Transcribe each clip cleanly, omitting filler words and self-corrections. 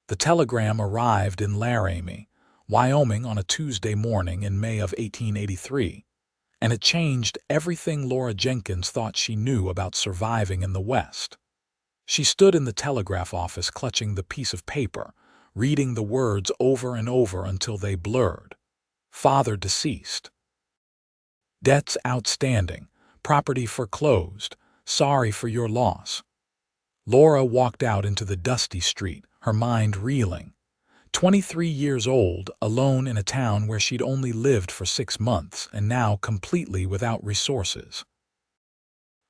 The telegram arrived in Laramie, Wyoming on a Tuesday morning in May of 1883, and it changed everything Laura Jenkins thought she knew about surviving in the West. She stood in the telegraph office clutching the piece of paper, reading the words over and over until they blurred. Father deceased. Debts outstanding. Property foreclosed. Sorry for your loss. Laura walked out into the dusty street, her mind reeling. 23 years old, alone in a town where she'd only lived for 6 months and now completely without resources.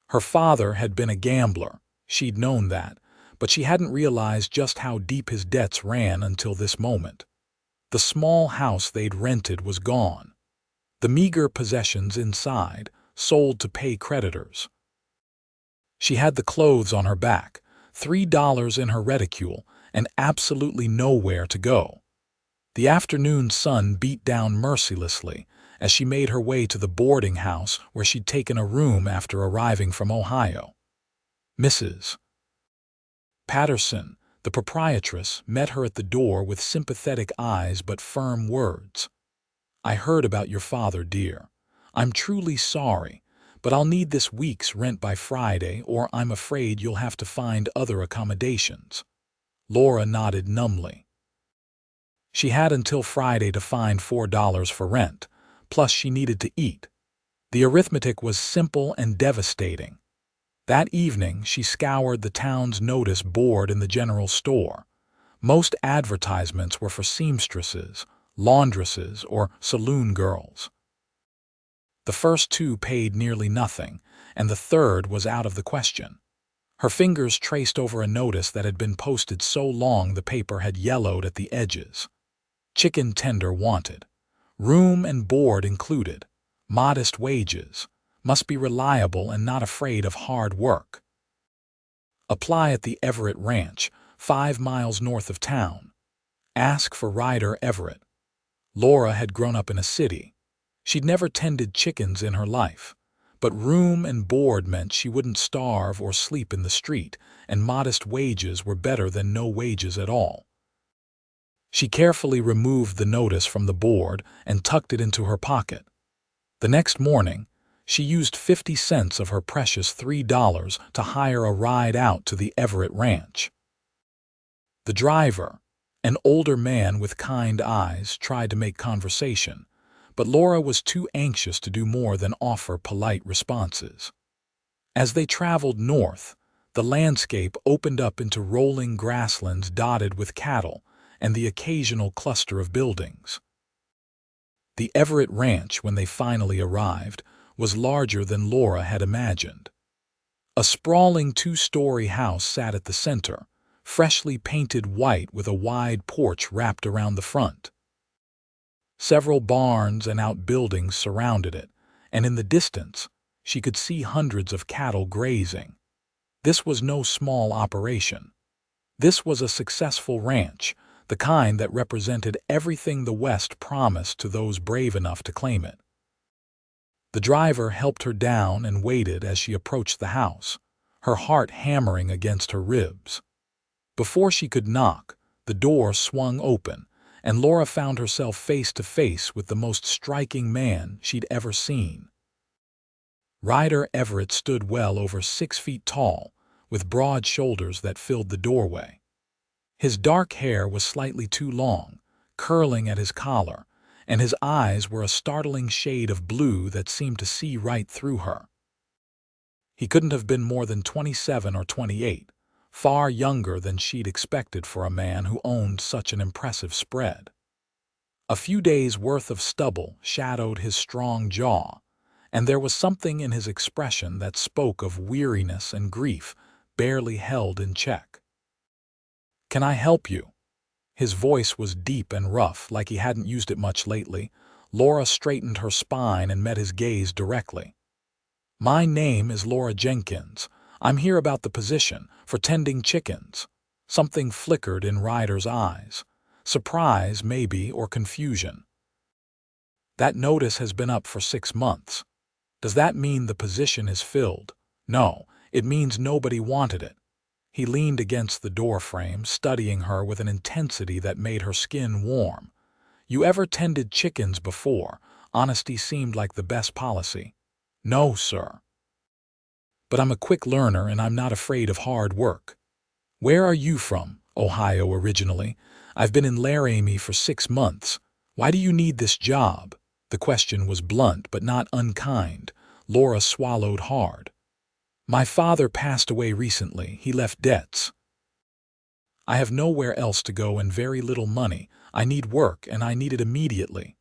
Her father had been a gambler. She'd known that, but she hadn't realized just how deep his debts ran until this moment. The small house they'd rented was gone. The meager possessions inside, sold to pay creditors. She had the clothes on her back, $3 in her reticule, and absolutely nowhere to go. The afternoon sun beat down mercilessly as she made her way to the boarding house where she'd taken a room after arriving from Ohio. Mrs. Patterson, the proprietress, met her at the door with sympathetic eyes but firm words. I heard about your father, dear. I'm truly sorry, but I'll need this week's rent by Friday, or I'm afraid you'll have to find other accommodations. Laura nodded numbly. She had until Friday to find $4 for rent, plus she needed to eat. The arithmetic was simple and devastating. That evening, she scoured the town's notice board in the general store. Most advertisements were for seamstresses, laundresses, or saloon girls. The first 2 paid nearly nothing, and the third was out of the question. Her fingers traced over a notice that had been posted so long the paper had yellowed at the edges. Chicken tender wanted. Room and board included. Modest wages. Must be reliable and not afraid of hard work. Apply at the Everett Ranch, 5 miles north of town. Ask for Ryder Everett. Laura had grown up in a city. She'd never tended chickens in her life, but room and board meant she wouldn't starve or sleep in the street, and modest wages were better than no wages at all. She carefully removed the notice from the board and tucked it into her pocket. The next morning, she used 50 cents of her precious $3 to hire a ride out to the Everett Ranch. The driver, an older man with kind eyes, tried to make conversation, but Laura was too anxious to do more than offer polite responses. As they traveled north, the landscape opened up into rolling grasslands dotted with cattle and the occasional cluster of buildings. The Everett Ranch, when they finally arrived, was larger than Laura had imagined. A sprawling 2-story house sat at the center, freshly painted white with a wide porch wrapped around the front. Several barns and outbuildings surrounded it, and in the distance, she could see hundreds of cattle grazing. This was no small operation. This was a successful ranch, the kind that represented everything the West promised to those brave enough to claim it. The driver helped her down and waited as she approached the house, her heart hammering against her ribs. Before she could knock, the door swung open, and Laura found herself face to face with the most striking man she'd ever seen. Ryder Everett stood well over 6 feet tall, with broad shoulders that filled the doorway. His dark hair was slightly too long, curling at his collar, and his eyes were a startling shade of blue that seemed to see right through her. He couldn't have been more than 27 or 28, far younger than she'd expected for a man who owned such an impressive spread. A few days' worth of stubble shadowed his strong jaw, and there was something in his expression that spoke of weariness and grief barely held in check. "Can I help you?" His voice was deep and rough, like he hadn't used it much lately. Laura straightened her spine and met his gaze directly. "My name is Laura Jenkins. I'm here about the position, for tending chickens." Something flickered in Ryder's eyes. Surprise, maybe, or confusion. "That notice has been up for 6 months. Does that mean the position is filled?" "No, it means nobody wanted it." He leaned against the doorframe, studying her with an intensity that made her skin warm. "You ever tended chickens before?" Honesty seemed like the best policy. "No, sir. But I'm a quick learner and I'm not afraid of hard work." "Where are you from?" "Ohio originally. I've been in Laramie for 6 months. Why do you need this job?" The question was blunt but not unkind. Laura swallowed hard. "My father passed away recently. He left debts. I have nowhere else to go and very little money. I need work and I need it immediately."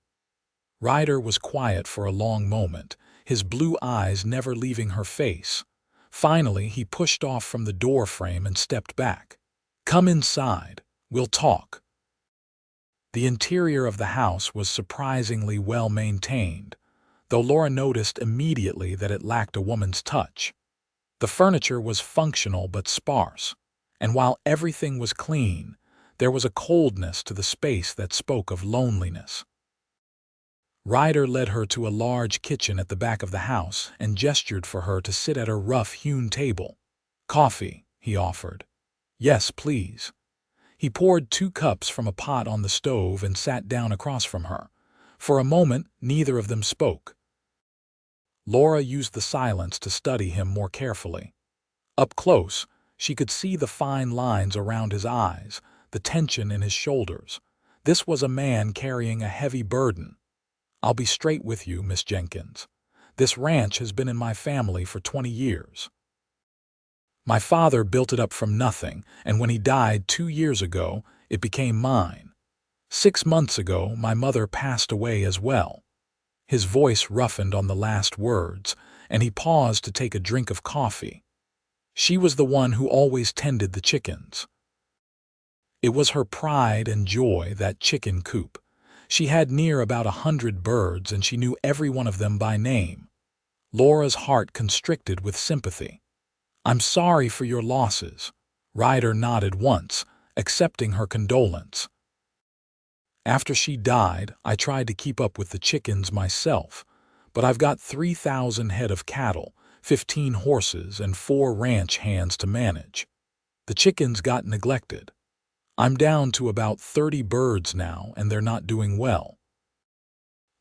Ryder was quiet for a long moment, his blue eyes never leaving her face. Finally, he pushed off from the doorframe and stepped back. "Come inside. We'll talk." The interior of the house was surprisingly well maintained, though Laura noticed immediately that it lacked a woman's touch. The furniture was functional but sparse, and while everything was clean, there was a coldness to the space that spoke of loneliness. Ryder led her to a large kitchen at the back of the house and gestured for her to sit at a rough-hewn table. "Coffee," he offered. "Yes, please." He poured 2 cups from a pot on the stove and sat down across from her. For a moment, neither of them spoke. Laura used the silence to study him more carefully. Up close, she could see the fine lines around his eyes, the tension in his shoulders. This was a man carrying a heavy burden. "I'll be straight with you, Miss Jenkins. This ranch has been in my family for 20 years. My father built it up from nothing, and when he died 2 years ago, it became mine. 6 months ago, my mother passed away as well." His voice roughened on the last words, and he paused to take a drink of coffee. "She was the one who always tended the chickens. It was her pride and joy, that chicken coop. She had near about 100 birds, and she knew every one of them by name." Laura's heart constricted with sympathy. "I'm sorry for your losses." Ryder nodded once, accepting her condolence. "After she died, I tried to keep up with the chickens myself, but I've got 3,000 head of cattle, 15 horses, and 4 ranch hands to manage. The chickens got neglected. I'm down to about 30 birds now, and they're not doing well.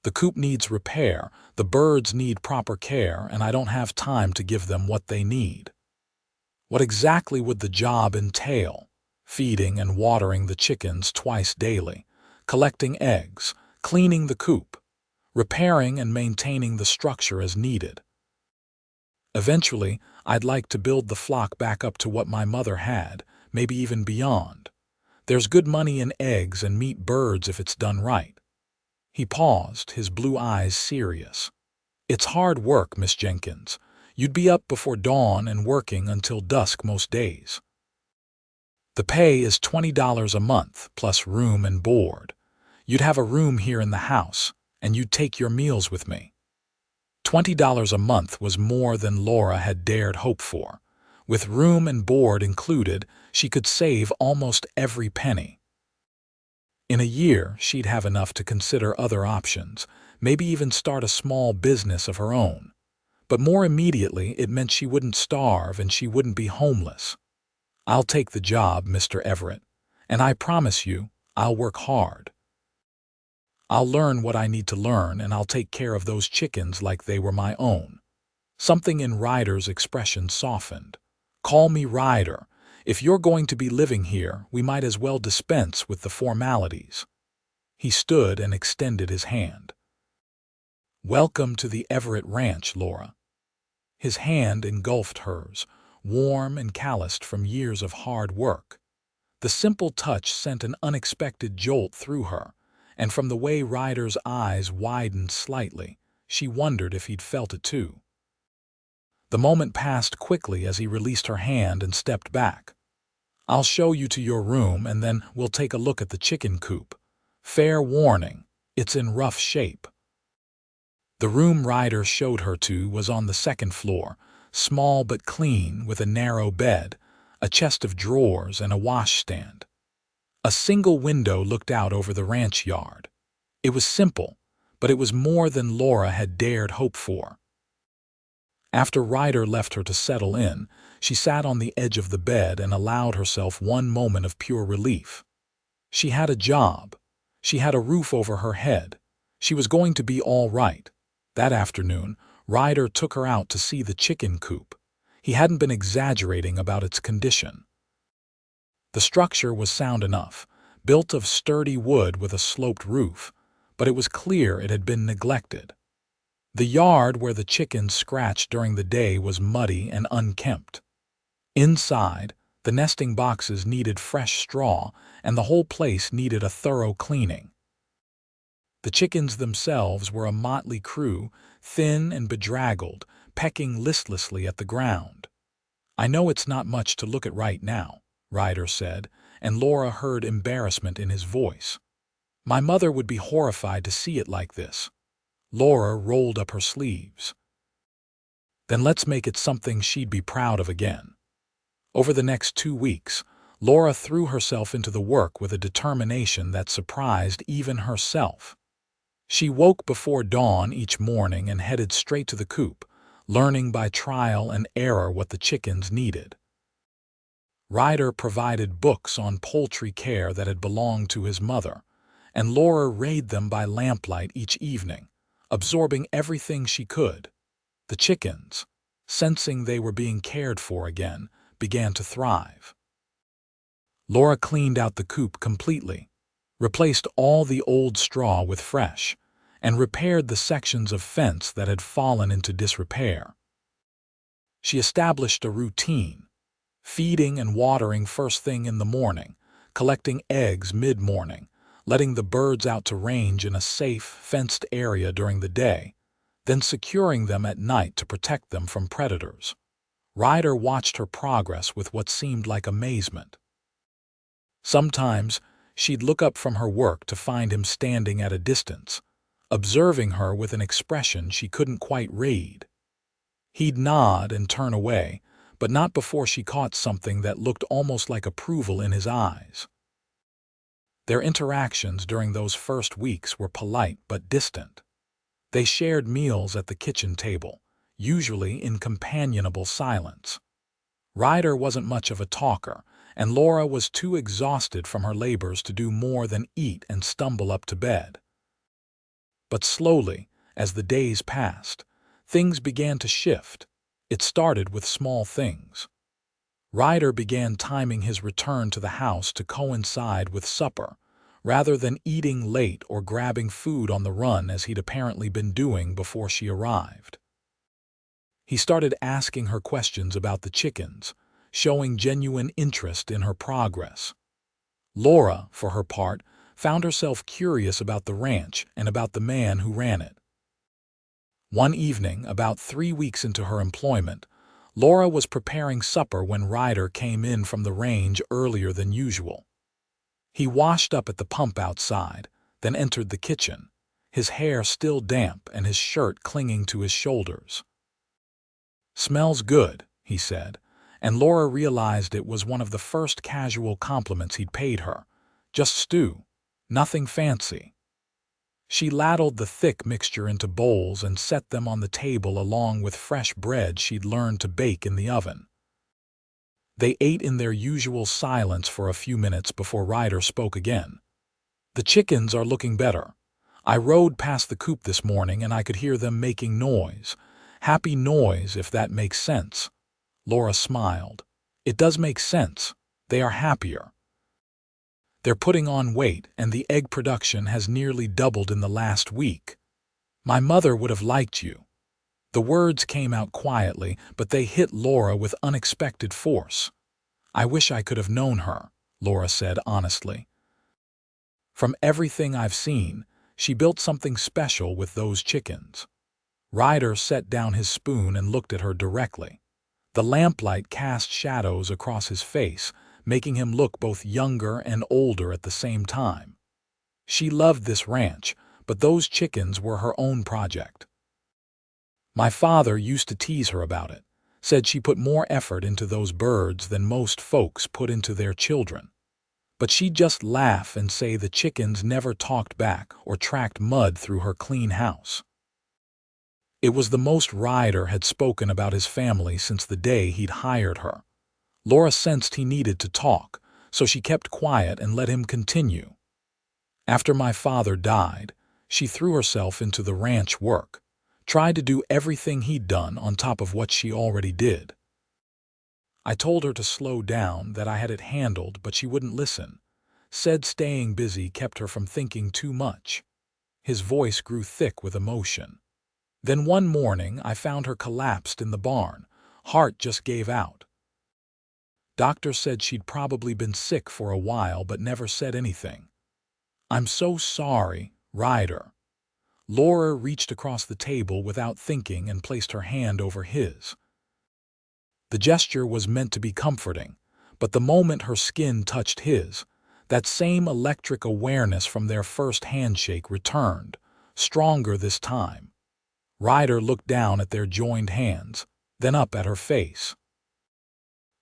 The coop needs repair, the birds need proper care, and I don't have time to give them what they need." "What exactly would the job entail?" "Feeding and watering the chickens twice daily, collecting eggs, cleaning the coop, repairing and maintaining the structure as needed. Eventually, I'd like to build the flock back up to what my mother had, maybe even beyond. There's good money in eggs and meat birds if it's done right." He paused, his blue eyes serious. "It's hard work, Miss Jenkins. You'd be up before dawn and working until dusk most days. The pay is $20 a month, plus room and board. You'd have a room here in the house, and you'd take your meals with me." $20 a month was more than Laura had dared hope for. With room and board included, she could save almost every penny. In a year, she'd have enough to consider other options, maybe even start a small business of her own. But more immediately, it meant she wouldn't starve and she wouldn't be homeless. "I'll take the job, Mr. Everett, and I promise you, I'll work hard. I'll learn what I need to learn, and I'll take care of those chickens like they were my own." Something in Ryder's expression softened. "Call me Ryder. If you're going to be living here, we might as well dispense with the formalities." He stood and extended his hand. "Welcome to the Everett Ranch, Laura." His hand engulfed hers, warm and calloused from years of hard work. The simple touch sent an unexpected jolt through her, and from the way Ryder's eyes widened slightly, she wondered if he'd felt it too. The moment passed quickly as he released her hand and stepped back. "I'll show you to your room, and then we'll take a look at the chicken coop. Fair warning, it's in rough shape." The room Ryder showed her to was on the 2nd floor, small but clean, with a narrow bed, a chest of drawers, and a washstand. A single window looked out over the ranch yard. It was simple, but it was more than Laura had dared hope for. After Ryder left her to settle in, she sat on the edge of the bed and allowed herself one moment of pure relief. She had a job. She had a roof over her head. She was going to be all right. That afternoon, Ryder took her out to see the chicken coop. He hadn't been exaggerating about its condition. The structure was sound enough, built of sturdy wood with a sloped roof, but it was clear it had been neglected. The yard where the chickens scratched during the day was muddy and unkempt. Inside, the nesting boxes needed fresh straw, and the whole place needed a thorough cleaning. The chickens themselves were a motley crew, thin and bedraggled, pecking listlessly at the ground. "I know it's not much to look at right now," Ryder said, and Laura heard embarrassment in his voice. "My mother would be horrified to see it like this." Laura rolled up her sleeves. "Then let's make it something she'd be proud of again." Over the next 2 weeks, Laura threw herself into the work with a determination that surprised even herself. She woke before dawn each morning and headed straight to the coop, learning by trial and error what the chickens needed. Ryder provided books on poultry care that had belonged to his mother, and Laura read them by lamplight each evening, absorbing everything she could. The chickens, sensing they were being cared for again, began to thrive. Laura cleaned out the coop completely, replaced all the old straw with fresh, and repaired the sections of fence that had fallen into disrepair. She established a routine, feeding and watering first thing in the morning, collecting eggs mid-morning, letting the birds out to range in a safe, fenced area during the day, then securing them at night to protect them from predators. Ryder watched her progress with what seemed like amazement. Sometimes she'd look up from her work to find him standing at a distance, observing her with an expression she couldn't quite read. He'd nod and turn away, but not before she caught something that looked almost like approval in his eyes. Their interactions during those first weeks were polite but distant. They shared meals at the kitchen table, usually in companionable silence. Ryder wasn't much of a talker, and Laura was too exhausted from her labors to do more than eat and stumble up to bed. But slowly, as the days passed, things began to shift. It started with small things. Ryder began timing his return to the house to coincide with supper, rather than eating late or grabbing food on the run as he'd apparently been doing before she arrived. He started asking her questions about the chickens, showing genuine interest in her progress. Laura, for her part, found herself curious about the ranch and about the man who ran it. One evening, about 3 weeks into her employment, Laura was preparing supper when Ryder came in from the range earlier than usual. He washed up at the pump outside, then entered the kitchen, his hair still damp and his shirt clinging to his shoulders. "Smells good," he said, and Laura realized it was one of the first casual compliments he'd paid her. Just stew, nothing fancy. She ladled the thick mixture into bowls and set them on the table along with fresh bread she'd learned to bake in the oven. They ate in their usual silence for a few minutes before Ryder spoke again. "The chickens are looking better. I rode past the coop this morning and I could hear them making noise. Happy noise, if that makes sense." Laura smiled. "It does make sense. They are happier. They're putting on weight, and the egg production has nearly doubled in the last week. My mother would have liked you." The words came out quietly, but they hit Laura with unexpected force. "I wish I could have known her," Laura said honestly. "From everything I've seen, she built something special with those chickens." Ryder set down his spoon and looked at her directly. The lamplight cast shadows across his face, making him look both younger and older at the same time. She loved this ranch, but those chickens were her own project. "My father used to tease her about it, said she put more effort into those birds than most folks put into their children. But she'd just laugh and say the chickens never talked back or tracked mud through her clean house. It was the most Ryder had spoken about his family since the day he'd hired her. Laura sensed he needed to talk, so she kept quiet and let him continue. After my father died, she threw herself into the ranch work, tried to do everything he'd done on top of what she already did. I told her to slow down, that I had it handled, but she wouldn't listen. Said staying busy kept her from thinking too much. His voice grew thick with emotion. Then one morning I found her collapsed in the barn. Heart just gave out. Doctor said she'd probably been sick for a while but never said anything. I'm so sorry, Ryder. Laura reached across the table without thinking and placed her hand over his. The gesture was meant to be comforting, but the moment her skin touched his, that same electric awareness from their first handshake returned, stronger this time. Ryder looked down at their joined hands, then up at her face.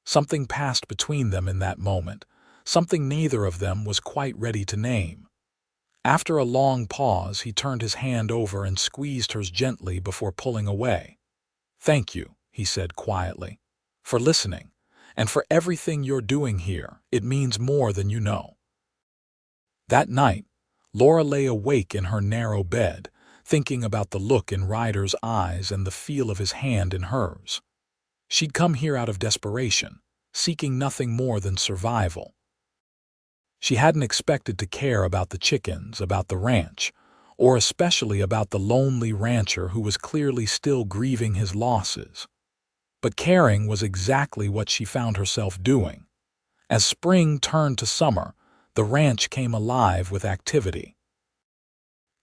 Something passed between them in that moment, something neither of them was quite ready to name. After a long pause, he turned his hand over and squeezed hers gently before pulling away. "Thank you," he said quietly, "for listening, and for everything you're doing here. It means more than you know." That night, Laura lay awake in her narrow bed, thinking about the look in Ryder's eyes and the feel of his hand in hers. She'd come here out of desperation, seeking nothing more than survival. She hadn't expected to care about the chickens, about the ranch, or especially about the lonely rancher who was clearly still grieving his losses. But caring was exactly what she found herself doing. As spring turned to summer, the ranch came alive with activity.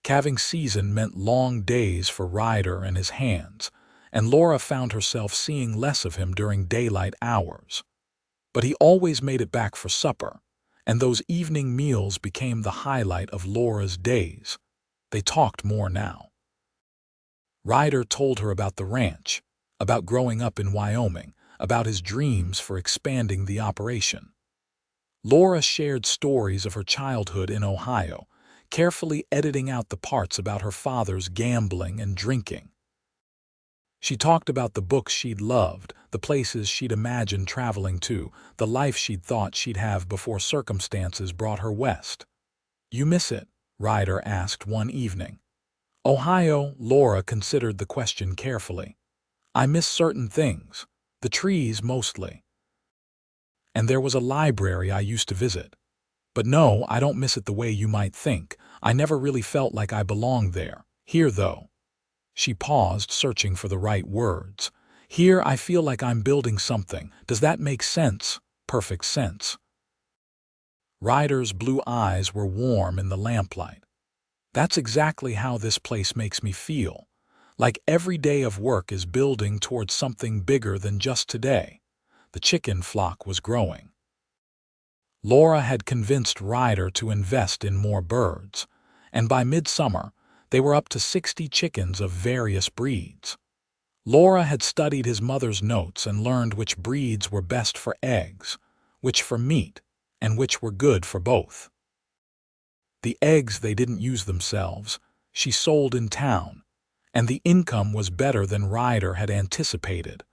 Calving season meant long days for Ryder and his hands, and Laura found herself seeing less of him during daylight hours. But he always made it back for supper, and those evening meals became the highlight of Laura's days. They talked more now. Ryder told her about the ranch, about growing up in Wyoming, about his dreams for expanding the operation. Laura shared stories of her childhood in Ohio, carefully editing out the parts about her father's gambling and drinking. She talked about the books she'd loved, the places she'd imagined traveling to, the life she'd thought she'd have before circumstances brought her west. "You miss it?" Ryder asked one evening. "Ohio," Laura considered the question carefully. "I miss certain things, the trees mostly. And there was a library I used to visit. But no, I don't miss it the way you might think. I never really felt like I belonged there. Here, though." She paused, searching for the right words. "Here I feel like I'm building something. Does that make sense?" "Perfect sense." Ryder's blue eyes were warm in the lamplight. "That's exactly how this place makes me feel. Like every day of work is building towards something bigger than just today." The chicken flock was growing. Laura had convinced Ryder to invest in more birds, and by midsummer, they were up to 60 chickens of various breeds. Laura had studied his mother's notes and learned which breeds were best for eggs, which for meat, and which were good for both. The eggs they didn't use themselves, she sold in town, and the income was better than Ryder had anticipated.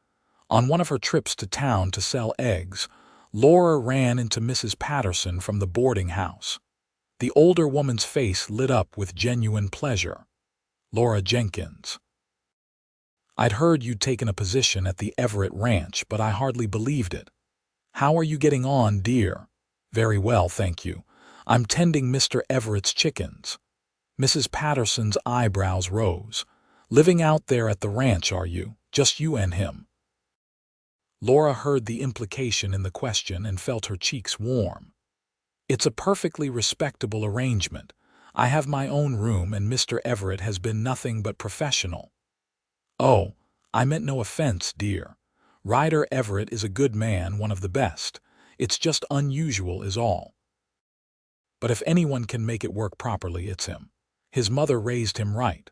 On one of her trips to town to sell eggs, Laura ran into Mrs. Patterson from the boarding house. The older woman's face lit up with genuine pleasure. "Laura Jenkins. I'd heard you'd taken a position at the Everett Ranch, but I hardly believed it. How are you getting on, dear?" "Very well, thank you. I'm tending Mr. Everett's chickens." Mrs. Patterson's eyebrows rose. "Living out there at the ranch, are you? Just you and him?" Laura heard the implication in the question and felt her cheeks warm. "It's a perfectly respectable arrangement. I have my own room and Mr. Everett has been nothing but professional." "Oh, I meant no offense, dear. Ryder Everett is a good man, one of the best. It's just unusual is all. But if anyone can make it work properly, it's him. His mother raised him right."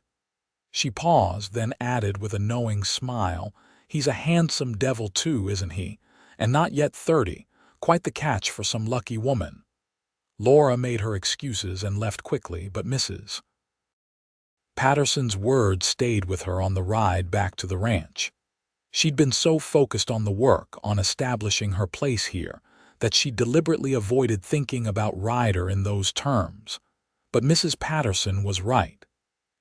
She paused, then added with a knowing smile, "He's a handsome devil too, isn't he? And not yet 30, quite the catch for some lucky woman." Laura made her excuses and left quickly, but Mrs. Patterson's words stayed with her on the ride back to the ranch. She'd been so focused on the work, on establishing her place here, that she deliberately avoided thinking about Ryder in those terms. But Mrs. Patterson was right.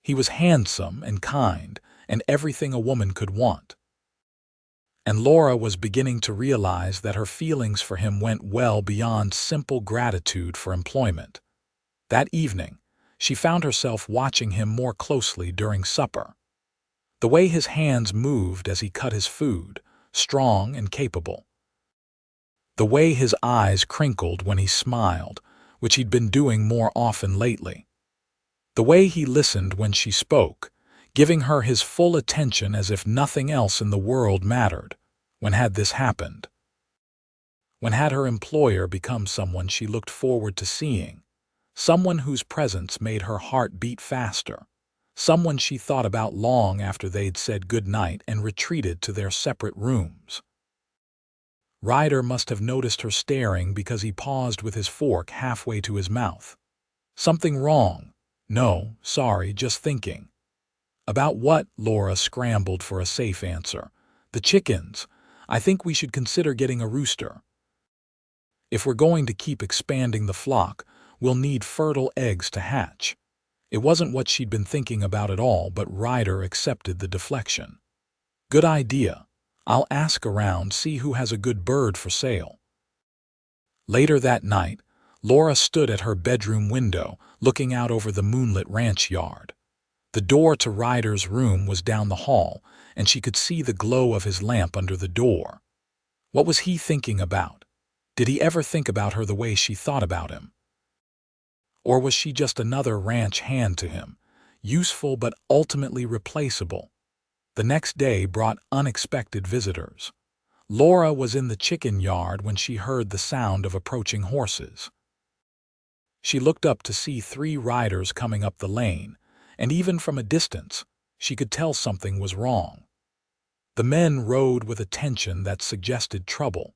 He was handsome and kind, and everything a woman could want. And Laura was beginning to realize that her feelings for him went well beyond simple gratitude for employment. That evening, she found herself watching him more closely during supper. The way his hands moved as he cut his food, strong and capable. The way his eyes crinkled when he smiled, which he'd been doing more often lately. The way he listened when she spoke, giving her his full attention as if nothing else in the world mattered. When had this happened? When had her employer become someone she looked forward to seeing? Someone whose presence made her heart beat faster? Someone she thought about long after they'd said goodnight and retreated to their separate rooms? Ryder must have noticed her staring because he paused with his fork halfway to his mouth. Something wrong? No, sorry, just thinking. About what? Laura scrambled for a safe answer. The chickens. I think we should consider getting a rooster. If we're going to keep expanding the flock, we'll need fertile eggs to hatch. It wasn't what she'd been thinking about at all, but Ryder accepted the deflection. Good idea. I'll ask around, see who has a good bird for sale. Later that night, Laura stood at her bedroom window, looking out over the moonlit ranch yard. The door to Ryder's room was down the hall, and she could see the glow of his lamp under the door. What was he thinking about? Did he ever think about her the way she thought about him? Or was she just another ranch hand to him, useful but ultimately replaceable? The next day brought unexpected visitors. Laura was in the chicken yard when she heard the sound of approaching horses. She looked up to see 3 riders coming up the lane, and even from a distance, she could tell something was wrong. The men rode with a tension that suggested trouble.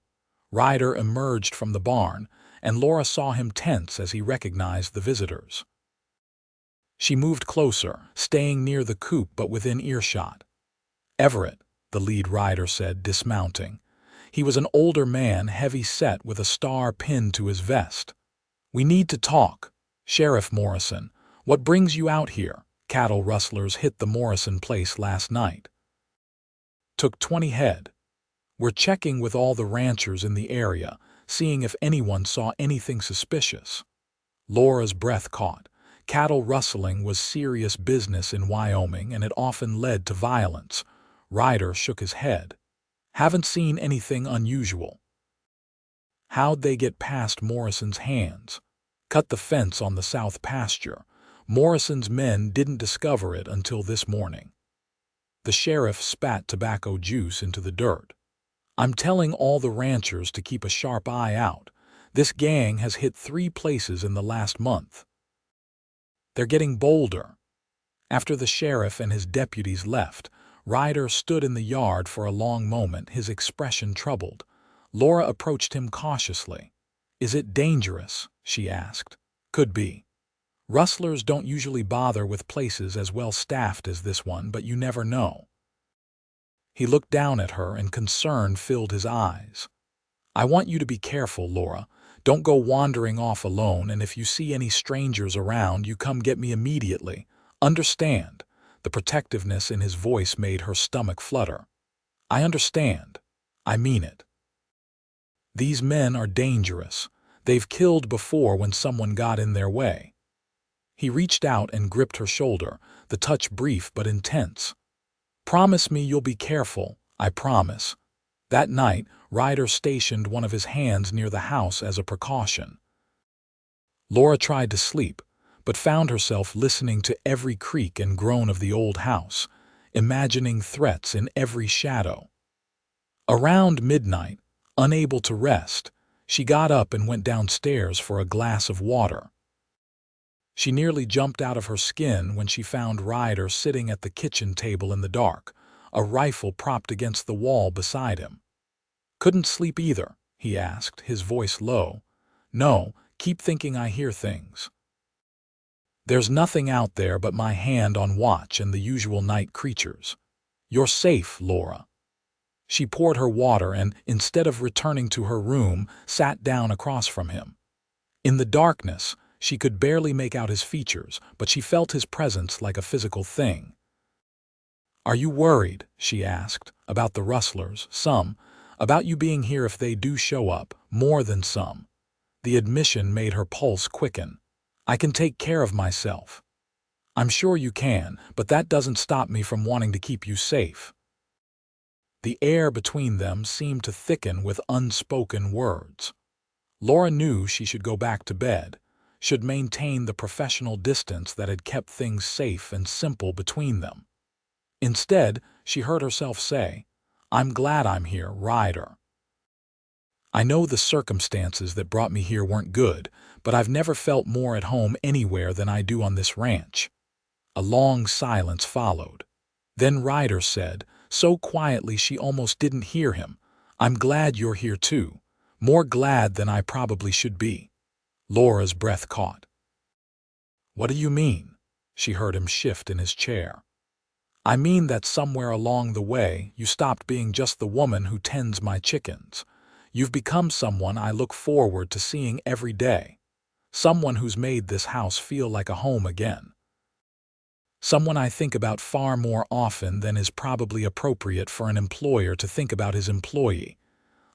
Ryder emerged from the barn, and Laura saw him tense as he recognized the visitors. She moved closer, staying near the coop but within earshot. Everett, the lead rider said, dismounting. He was an older man, heavy-set with a star pinned to his vest. We need to talk. Sheriff Morrison, what brings you out here? Cattle rustlers hit the Morrison place last night. Took 20 head. We're checking with all the ranchers in the area, seeing if anyone saw anything suspicious. Laura's breath caught. Cattle rustling was serious business in Wyoming, and it often led to violence. Ryder shook his head. Haven't seen anything unusual. How'd they get past Morrison's hands? Cut the fence on the south pasture. Morrison's men didn't discover it until this morning. The sheriff spat tobacco juice into the dirt. I'm telling all the ranchers to keep a sharp eye out. This gang has hit 3 places in the last month. They're getting bolder. After the sheriff and his deputies left, Ryder stood in the yard for a long moment, his expression troubled. Laura approached him cautiously. Is it dangerous? She asked. Could be. Rustlers don't usually bother with places as well staffed as this one, but you never know. He looked down at her and concern filled his eyes. I want you to be careful, Laura. Don't go wandering off alone, and if you see any strangers around, you come get me immediately. Understand? The protectiveness in his voice made her stomach flutter. I understand. I mean it. These men are dangerous. They've killed before when someone got in their way. He reached out and gripped her shoulder, the touch brief but intense. Promise me you'll be careful. I promise. That night, Ryder stationed one of his hands near the house as a precaution. Laura tried to sleep, but found herself listening to every creak and groan of the old house, imagining threats in every shadow. Around midnight, unable to rest, she got up and went downstairs for a glass of water. She nearly jumped out of her skin when she found Ryder sitting at the kitchen table in the dark, a rifle propped against the wall beside him. Couldn't sleep either, he asked, his voice low. No, keep thinking I hear things. There's nothing out there but my hand on watch and the usual night creatures. You're safe, Laura." She poured her water and, instead of returning to her room, sat down across from him. In the darkness, she could barely make out his features, but she felt his presence like a physical thing. "Are you worried," she asked, "about the rustlers? Some. About you being here if they do show up, more than some." The admission made her pulse quicken. "I can take care of myself." "I'm sure you can, but that doesn't stop me from wanting to keep you safe." The air between them seemed to thicken with unspoken words. Laura knew she should go back to bed, should maintain the professional distance that had kept things safe and simple between them. Instead, she heard herself say, "I'm glad I'm here, Ryder. I know the circumstances that brought me here weren't good, but I've never felt more at home anywhere than I do on this ranch." A long silence followed. Then Ryder said, so quietly she almost didn't hear him, "I'm glad you're here too. More glad than I probably should be." Laura's breath caught. "What do you mean?" She heard him shift in his chair. "I mean that somewhere along the way you stopped being just the woman who tends my chickens. You've become someone I look forward to seeing every day. Someone who's made this house feel like a home again. Someone I think about far more often than is probably appropriate for an employer to think about his employee."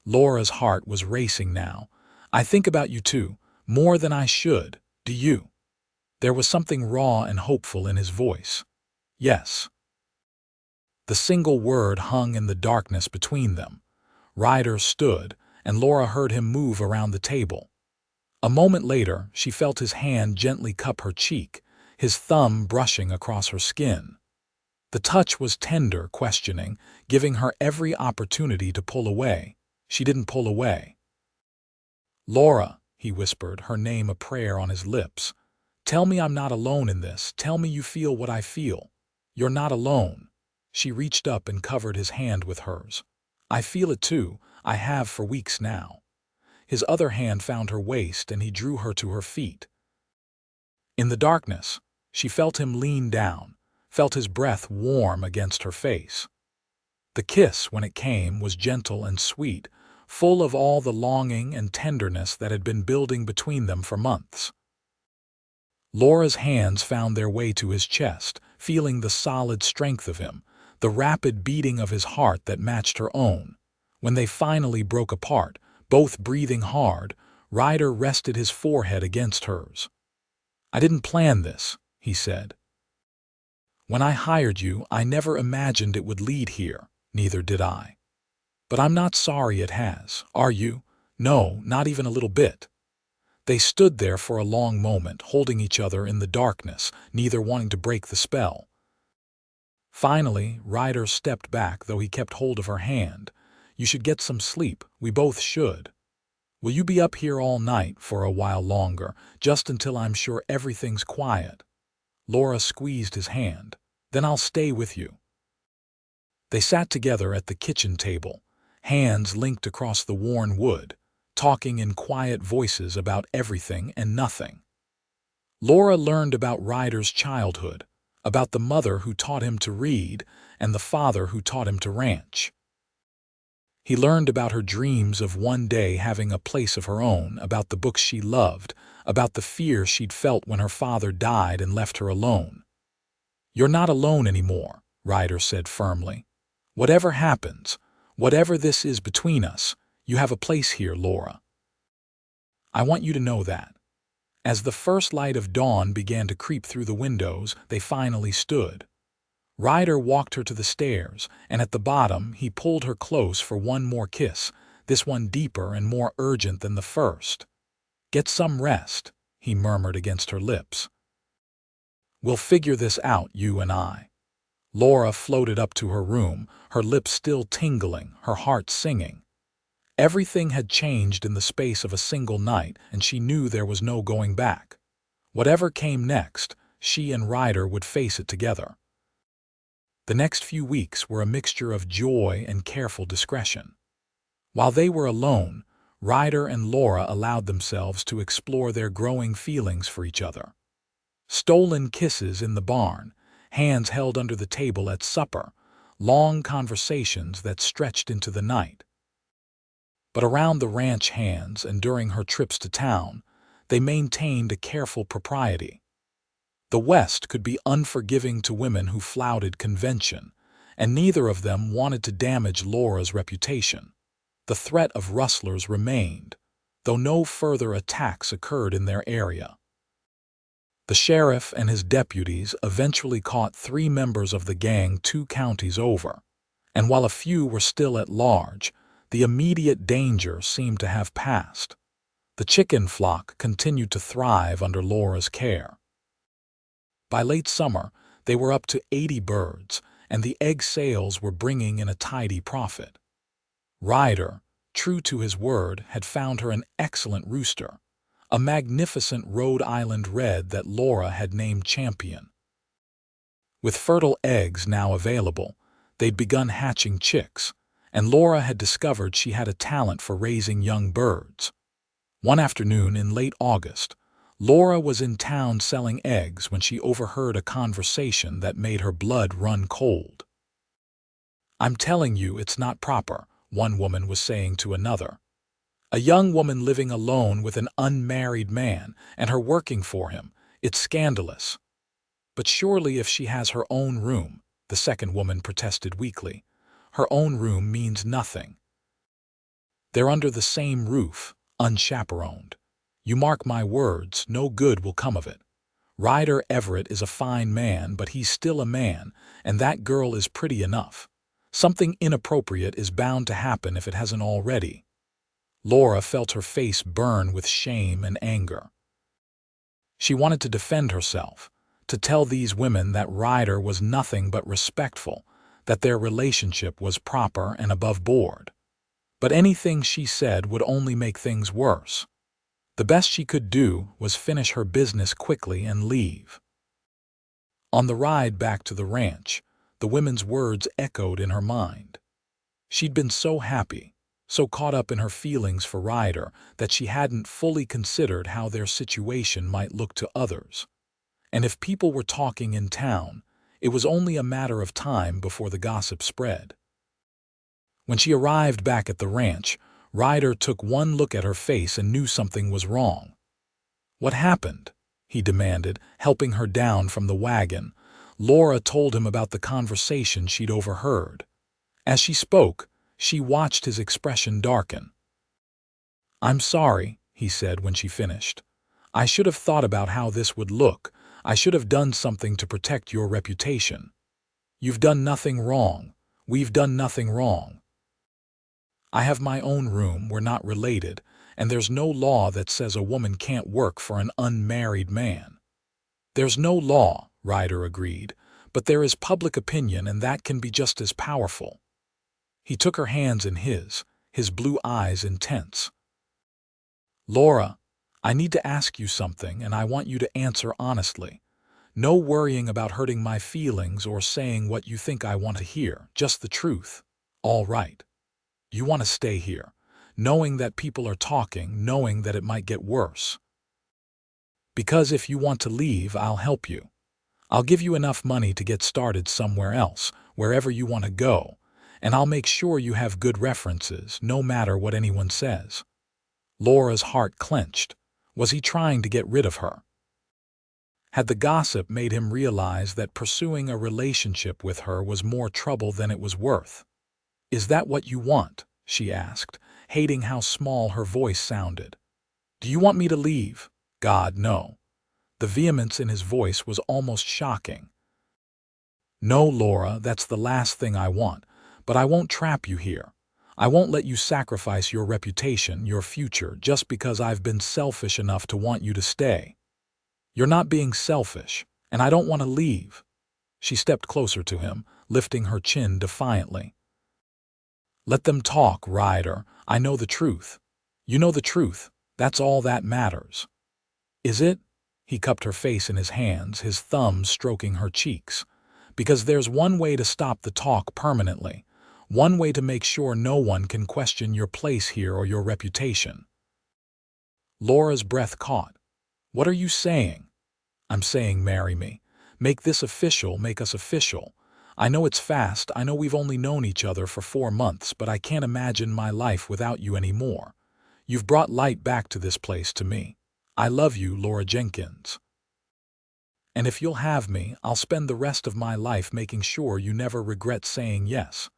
Laura's heart was racing now. "I think about you too, more than I should. Do you?" There was something raw and hopeful in his voice. "Yes." The single word hung in the darkness between them. Ryder stood, and Laura heard him move around the table. A moment later, she felt his hand gently cup her cheek, his thumb brushing across her skin. The touch was tender, questioning, giving her every opportunity to pull away. She didn't pull away. "Laura," he whispered, her name a prayer on his lips. "Tell me I'm not alone in this. Tell me you feel what I feel. You're not alone." She reached up and covered his hand with hers. "I feel it too. I have for weeks now." His other hand found her waist and he drew her to her feet. In the darkness, she felt him lean down, felt his breath warm against her face. The kiss, when it came, was gentle and sweet, full of all the longing and tenderness that had been building between them for months. Laura's hands found their way to his chest, feeling the solid strength of him, the rapid beating of his heart that matched her own. When they finally broke apart, both breathing hard, Ryder rested his forehead against hers. "I didn't plan this," he said. "When I hired you, I never imagined it would lead here. Neither did I. But I'm not sorry it has, are you? No, not even a little bit." They stood there for a long moment, holding each other in the darkness, neither wanting to break the spell. Finally, Ryder stepped back, though he kept hold of her hand. "You should get some sleep. We both should. Will you be up here all night for a while longer, just until I'm sure everything's quiet?" Laura squeezed his hand. "Then I'll stay with you." They sat together at the kitchen table, hands linked across the worn wood, talking in quiet voices about everything and nothing. Laura learned about Ryder's childhood, about the mother who taught him to read and the father who taught him to ranch. He learned about her dreams of one day having a place of her own, about the books she loved, about the fear she'd felt when her father died and left her alone. "You're not alone anymore," Ryder said firmly. "Whatever happens, whatever this is between us, you have a place here, Laura. I want you to know that." As the first light of dawn began to creep through the windows, they finally stood. Ryder walked her to the stairs, and at the bottom he pulled her close for one more kiss, this one deeper and more urgent than the first. "Get some rest," he murmured against her lips. "We'll figure this out, you and I." Laura floated up to her room, her lips still tingling, her heart singing. Everything had changed in the space of a single night, and she knew there was no going back. Whatever came next, she and Ryder would face it together. The next few weeks were a mixture of joy and careful discretion. While they were alone, Ryder and Laura allowed themselves to explore their growing feelings for each other. Stolen kisses in the barn, hands held under the table at supper, long conversations that stretched into the night. But around the ranch hands and during her trips to town, they maintained a careful propriety. The West could be unforgiving to women who flouted convention, and neither of them wanted to damage Laura's reputation. The threat of rustlers remained, though no further attacks occurred in their area. The sheriff and his deputies eventually caught 3 members of the gang 2 counties over, and while a few were still at large, the immediate danger seemed to have passed. The chicken flock continued to thrive under Laura's care. By late summer, they were up to 80 birds, and the egg sales were bringing in a tidy profit. Ryder, true to his word, had found her an excellent rooster, a magnificent Rhode Island red that Laura had named Champion. With fertile eggs now available, they'd begun hatching chicks, and Laura had discovered she had a talent for raising young birds. One afternoon in late August, Laura was in town selling eggs when she overheard a conversation that made her blood run cold. "I'm telling you it's not proper," one woman was saying to another. "A young woman living alone with an unmarried man and her working for him, it's scandalous." "But surely if she has her own room," the second woman protested weakly. "Her own room means nothing. They're under the same roof, unchaperoned. You mark my words, no good will come of it. Ryder Everett is a fine man, but he's still a man, and that girl is pretty enough. Something inappropriate is bound to happen if it hasn't already." Laura felt her face burn with shame and anger. She wanted to defend herself, to tell these women that Ryder was nothing but respectful, that their relationship was proper and above board. But anything she said would only make things worse. The best she could do was finish her business quickly and leave. On the ride back to the ranch, the women's words echoed in her mind. She'd been so happy, so caught up in her feelings for Ryder, that she hadn't fully considered how their situation might look to others. And if people were talking in town, it was only a matter of time before the gossip spread. When she arrived back at the ranch, Ryder took one look at her face and knew something was wrong. "What happened?" he demanded, helping her down from the wagon. Laura told him about the conversation she'd overheard. As she spoke, she watched his expression darken. "I'm sorry," he said when she finished. "I should have thought about how this would look. I should have done something to protect your reputation. You've done nothing wrong. We've done nothing wrong. I have my own room, we're not related, and there's no law that says a woman can't work for an unmarried man." "There's no law," Ryder agreed, "but there is public opinion, and that can be just as powerful." He took her hands in his blue eyes intense. "Laura, I need to ask you something, and I want you to answer honestly. No worrying about hurting my feelings or saying what you think I want to hear, just the truth. All right. You want to stay here, knowing that people are talking, knowing that it might get worse. Because if you want to leave, I'll help you. I'll give you enough money to get started somewhere else, wherever you want to go, and I'll make sure you have good references, no matter what anyone says." Laura's heart clenched. Was he trying to get rid of her? Had the gossip made him realize that pursuing a relationship with her was more trouble than it was worth? "Is that what you want?" she asked, hating how small her voice sounded. "Do you want me to leave?" "God, no." The vehemence in his voice was almost shocking. "No, Laura, that's the last thing I want, but I won't trap you here. I won't let you sacrifice your reputation, your future, just because I've been selfish enough to want you to stay. You're not being selfish, and I don't want to leave." She stepped closer to him, lifting her chin defiantly. "Let them talk, Ryder. I know the truth. You know the truth. That's all that matters." "Is it?" He cupped her face in his hands, his thumbs stroking her cheeks. "Because there's one way to stop the talk permanently. One way to make sure no one can question your place here or your reputation." Laura's breath caught. "What are you saying?" I'm saying marry me. Make this official, make us official. I know it's fast, I know we've only known each other for 4 months, but I can't imagine my life without you anymore. You've brought light back to this place to me. I love you, Laura Jenkins. And if you'll have me, I'll spend the rest of my life making sure you never regret saying yes.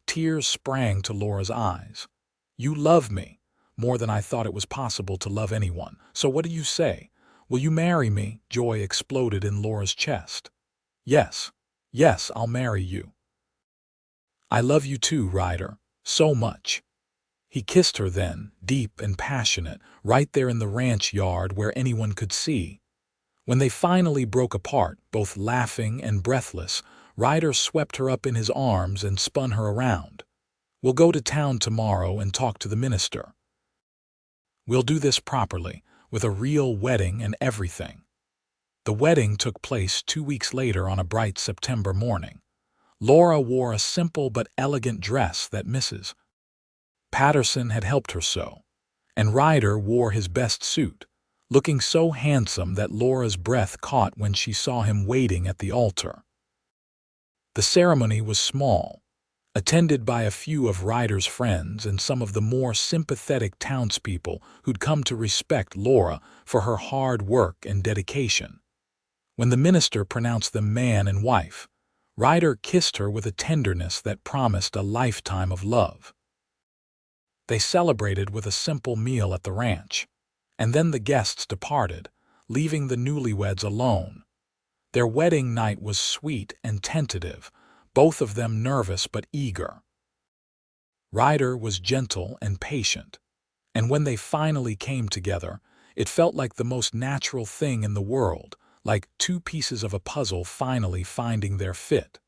Tears sprang to Laura's eyes. You love me, more than I thought it was possible to love anyone. So what do you say? Will you marry me? Joy exploded in Laura's chest. Yes, yes, I'll marry you. I love you too, Ryder, so much. He kissed her then, deep and passionate, right there in the ranch yard where anyone could see. When they finally broke apart, both laughing and breathless, Ryder swept her up in his arms and spun her around. We'll go to town tomorrow and talk to the minister. We'll do this properly, with a real wedding and everything. The wedding took place 2 weeks later on a bright September morning. Laura wore a simple but elegant dress that Mrs. Patterson had helped her sew, and Ryder wore his best suit, looking so handsome that Laura's breath caught when she saw him waiting at the altar. The ceremony was small, attended by a few of Ryder's friends and some of the more sympathetic townspeople who'd come to respect Laura for her hard work and dedication. When the minister pronounced them man and wife, Ryder kissed her with a tenderness that promised a lifetime of love. They celebrated with a simple meal at the ranch, and then the guests departed, leaving the newlyweds alone. Their wedding night was sweet and tentative, both of them nervous but eager. Ryder was gentle and patient, and when they finally came together, it felt like the most natural thing in the world, like two pieces of a puzzle finally finding their fit.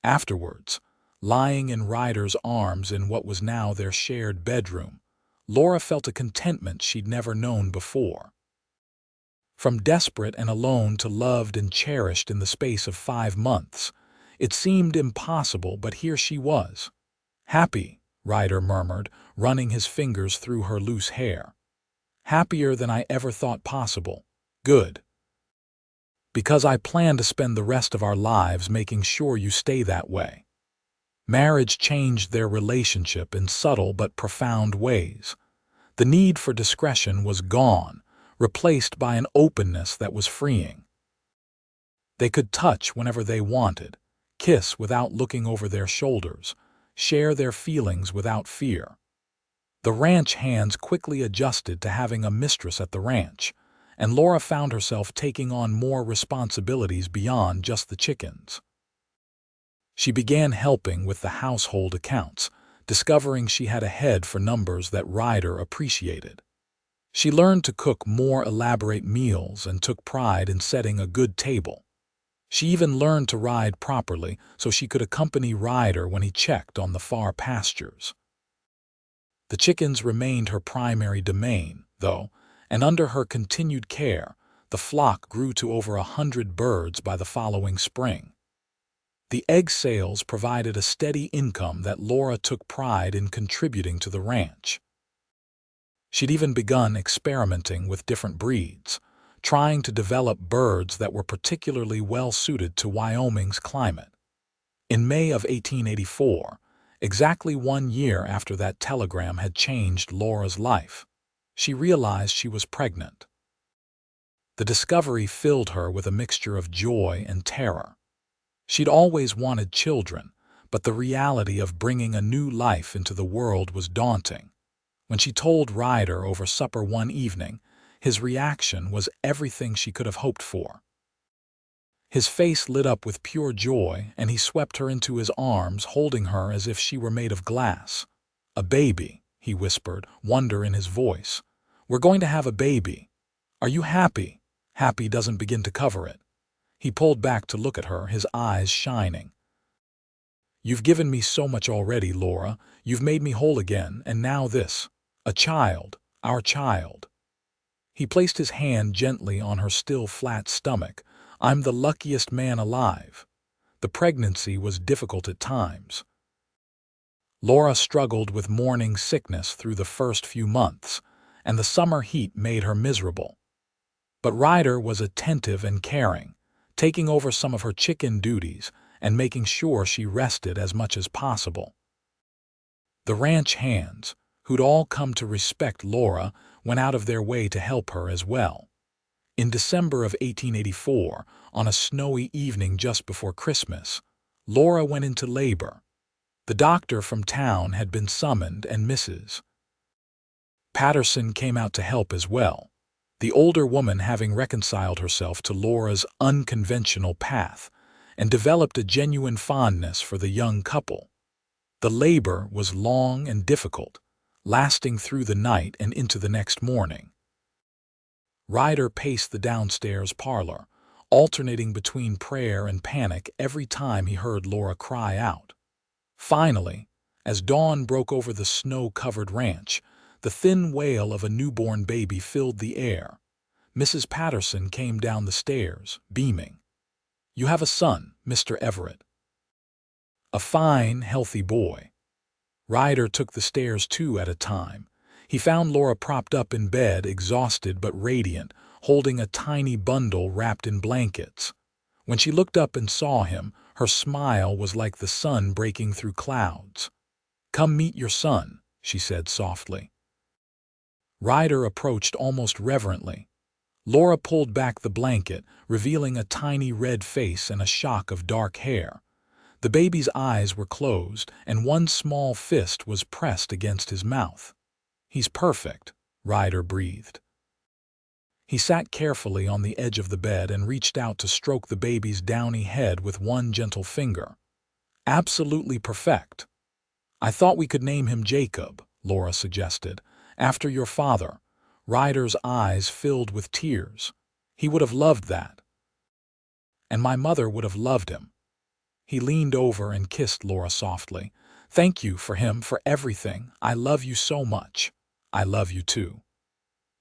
Afterwards, lying in Ryder's arms in what was now their shared bedroom, Laura felt a contentment she'd never known before. From desperate and alone to loved and cherished in the space of 5 months, it seemed impossible, but here she was. Happy, Ryder murmured, running his fingers through her loose hair. Happier than I ever thought possible. Good. Because I plan to spend the rest of our lives making sure you stay that way. Marriage changed their relationship in subtle but profound ways. The need for discretion was gone, replaced by an openness that was freeing. They could touch whenever they wanted, kiss without looking over their shoulders, share their feelings without fear. The ranch hands quickly adjusted to having a mistress at the ranch, and Laura found herself taking on more responsibilities beyond just the chickens. She began helping with the household accounts, discovering she had a head for numbers that Ryder appreciated. She learned to cook more elaborate meals and took pride in setting a good table. She even learned to ride properly so she could accompany Ryder when he checked on the far pastures. The chickens remained her primary domain, though, and under her continued care, the flock grew to over 100 birds by the following spring. The egg sales provided a steady income that Laura took pride in contributing to the ranch. She'd even begun experimenting with different breeds, trying to develop birds that were particularly well-suited to Wyoming's climate. In May of 1884, exactly 1 year after that telegram had changed Laura's life, she realized she was pregnant. The discovery filled her with a mixture of joy and terror. She'd always wanted children, but the reality of bringing a new life into the world was daunting. When she told Ryder over supper one evening, his reaction was everything she could have hoped for. His face lit up with pure joy, and he swept her into his arms, holding her as if she were made of glass. "A baby," he whispered, wonder in his voice. "We're going to have a baby. Are you happy?" Happy doesn't begin to cover it. He pulled back to look at her, his eyes shining. "You've given me so much already, Laura. You've made me whole again, and now this. A child, our child." He placed his hand gently on her still flat stomach. "I'm the luckiest man alive." The pregnancy was difficult at times. Laura struggled with morning sickness through the first few months, and the summer heat made her miserable. But Ryder was attentive and caring, taking over some of her chicken duties and making sure she rested as much as possible. The ranch hands, who'd all come to respect Laura, went out of their way to help her as well. In December of 1884, on a snowy evening just before Christmas, Laura went into labor. The doctor from town had been summoned and Mrs. Patterson came out to help as well, the older woman having reconciled herself to Laura's unconventional path and developed a genuine fondness for the young couple. The labor was long and difficult, lasting through the night and into the next morning. Ryder paced the downstairs parlor, alternating between prayer and panic every time he heard Laura cry out. Finally, as dawn broke over the snow-covered ranch, the thin wail of a newborn baby filled the air. Mrs. Patterson came down the stairs, beaming. "You have a son, Mr. Everett. A fine, healthy boy." Ryder took the stairs two at a time. He found Laura propped up in bed, exhausted but radiant, holding a tiny bundle wrapped in blankets. When she looked up and saw him, her smile was like the sun breaking through clouds. "Come meet your son," she said softly. Ryder approached almost reverently. Laura pulled back the blanket, revealing a tiny red face and a shock of dark hair. The baby's eyes were closed, and one small fist was pressed against his mouth. "He's perfect," Ryder breathed. He sat carefully on the edge of the bed and reached out to stroke the baby's downy head with one gentle finger. "Absolutely perfect." "I thought we could name him Jacob," Laura suggested. "After your father." Ryder's eyes filled with tears. "He would have loved that. And my mother would have loved him." He leaned over and kissed Laura softly. "Thank you for him, for everything. I love you so much." "I love you too."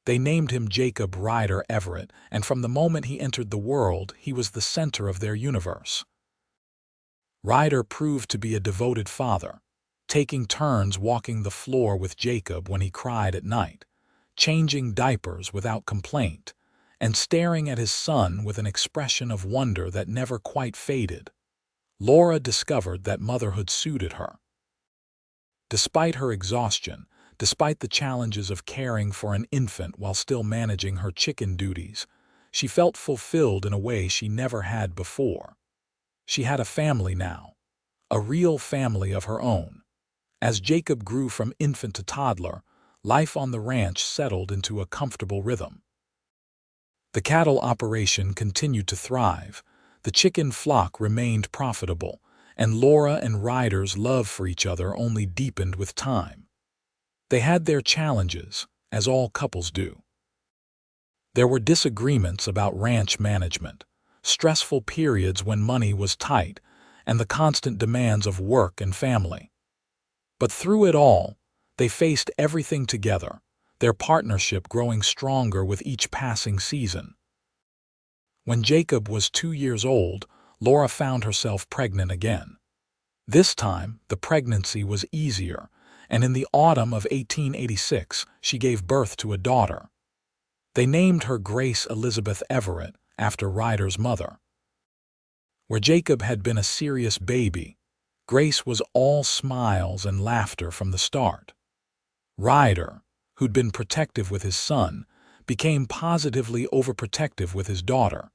They named him Jacob Ryder Everett, and from the moment he entered the world, he was the center of their universe. Ryder proved to be a devoted father, taking turns walking the floor with Jacob when he cried at night, changing diapers without complaint, and staring at his son with an expression of wonder that never quite faded. Laura discovered that motherhood suited her. Despite her exhaustion, despite the challenges of caring for an infant while still managing her chicken duties, she felt fulfilled in a way she never had before. She had a family now, a real family of her own. As Jacob grew from infant to toddler, life on the ranch settled into a comfortable rhythm. The cattle operation continued to thrive, the chicken flock remained profitable, and Laura and Ryder's love for each other only deepened with time. They had their challenges, as all couples do. There were disagreements about ranch management, stressful periods when money was tight, and the constant demands of work and family. But through it all, they faced everything together, their partnership growing stronger with each passing season. When Jacob was 2 years old, Laura found herself pregnant again. This time, the pregnancy was easier, and in the autumn of 1886, she gave birth to a daughter. They named her Grace Elizabeth Everett, after Ryder's mother. Where Jacob had been a serious baby, Grace was all smiles and laughter from the start. Ryder, who'd been protective with his son, became positively overprotective with his daughter,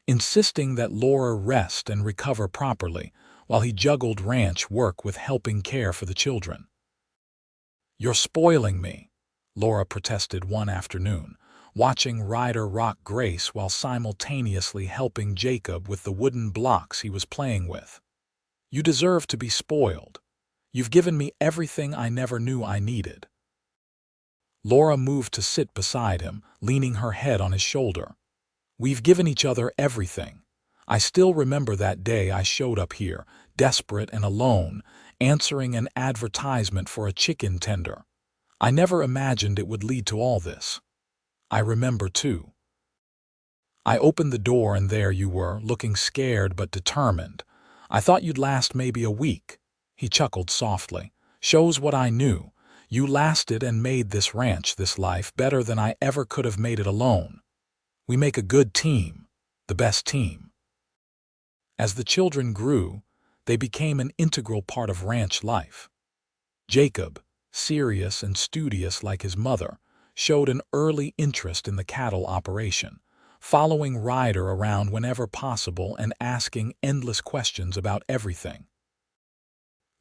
insisting that Laura rest and recover properly while he juggled ranch work with helping care for the children. "You're spoiling me," Laura protested one afternoon, watching Ryder rock Grace while simultaneously helping Jacob with the wooden blocks he was playing with. "You deserve to be spoiled. You've given me everything I never knew I needed." Laura moved to sit beside him, leaning her head on his shoulder. "We've given each other everything. I still remember that day I showed up here, desperate and alone, answering an advertisement for a chicken tender. I never imagined it would lead to all this. I remember, too. I opened the door and there you were, looking scared but determined. I thought you'd last maybe a week." He chuckled softly. "Shows what I knew. You lasted and made this ranch, this life, better than I ever could have made it alone." We make a good team, the best team. As the children grew, they became an integral part of ranch life. Jacob, serious and studious like his mother, showed an early interest in the cattle operation, following Ryder around whenever possible and asking endless questions about everything.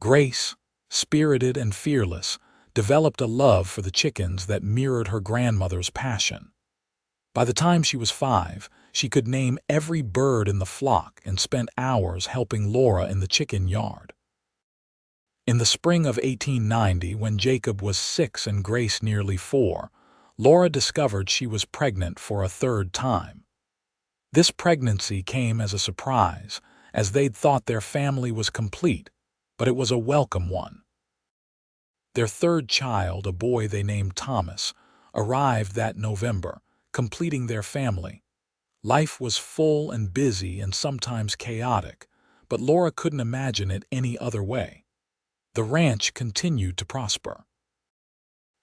Grace, spirited and fearless, developed a love for the chickens that mirrored her grandmother's passion. By the time she was 5, she could name every bird in the flock and spent hours helping Laura in the chicken yard. In the spring of 1890, when Jacob was 6 and Grace nearly 4, Laura discovered she was pregnant for a third time. This pregnancy came as a surprise, as they'd thought their family was complete, but it was a welcome one. Their third child, a boy they named Thomas, arrived that November, completing their family. Life was full and busy and sometimes chaotic, but Laura couldn't imagine it any other way. The ranch continued to prosper.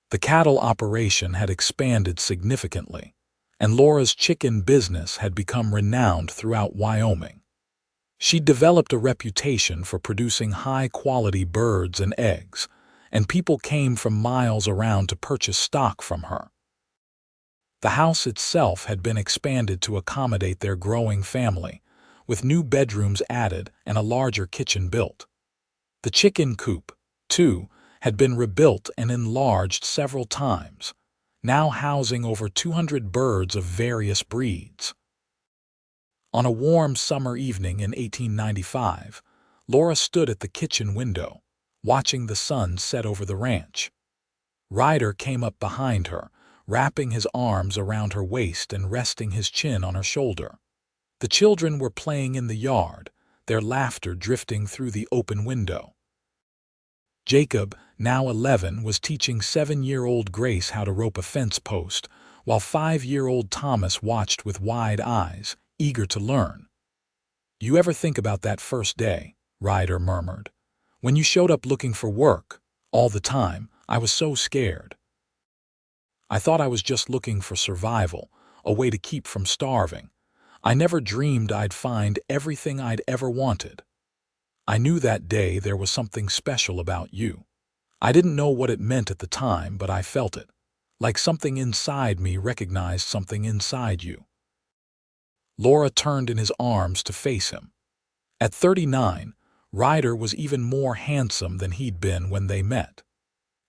The cattle operation had expanded significantly, and Laura's chicken business had become renowned throughout Wyoming. She developed a reputation for producing high-quality birds and eggs, and people came from miles around to purchase stock from her. The house itself had been expanded to accommodate their growing family, with new bedrooms added and a larger kitchen built. The chicken coop, too, had been rebuilt and enlarged several times, now housing over 200 birds of various breeds. On a warm summer evening in 1895, Laura stood at the kitchen window, watching the sun set over the ranch. Ryder came up behind her, wrapping his arms around her waist and resting his chin on her shoulder. The children were playing in the yard, their laughter drifting through the open window. Jacob, now 11, was teaching 7-year-old Grace how to rope a fence post, while 5-year-old Thomas watched with wide eyes, eager to learn. "You ever think about that first day?" Ryder murmured. "When you showed up looking for work, all the time, I was so scared. I thought I was just looking for survival, a way to keep from starving. I never dreamed I'd find everything I'd ever wanted. I knew that day there was something special about you. I didn't know what it meant at the time, but I felt it, like something inside me recognized something inside you." Laura turned in his arms to face him. At 39, Ryder was even more handsome than he'd been when they met.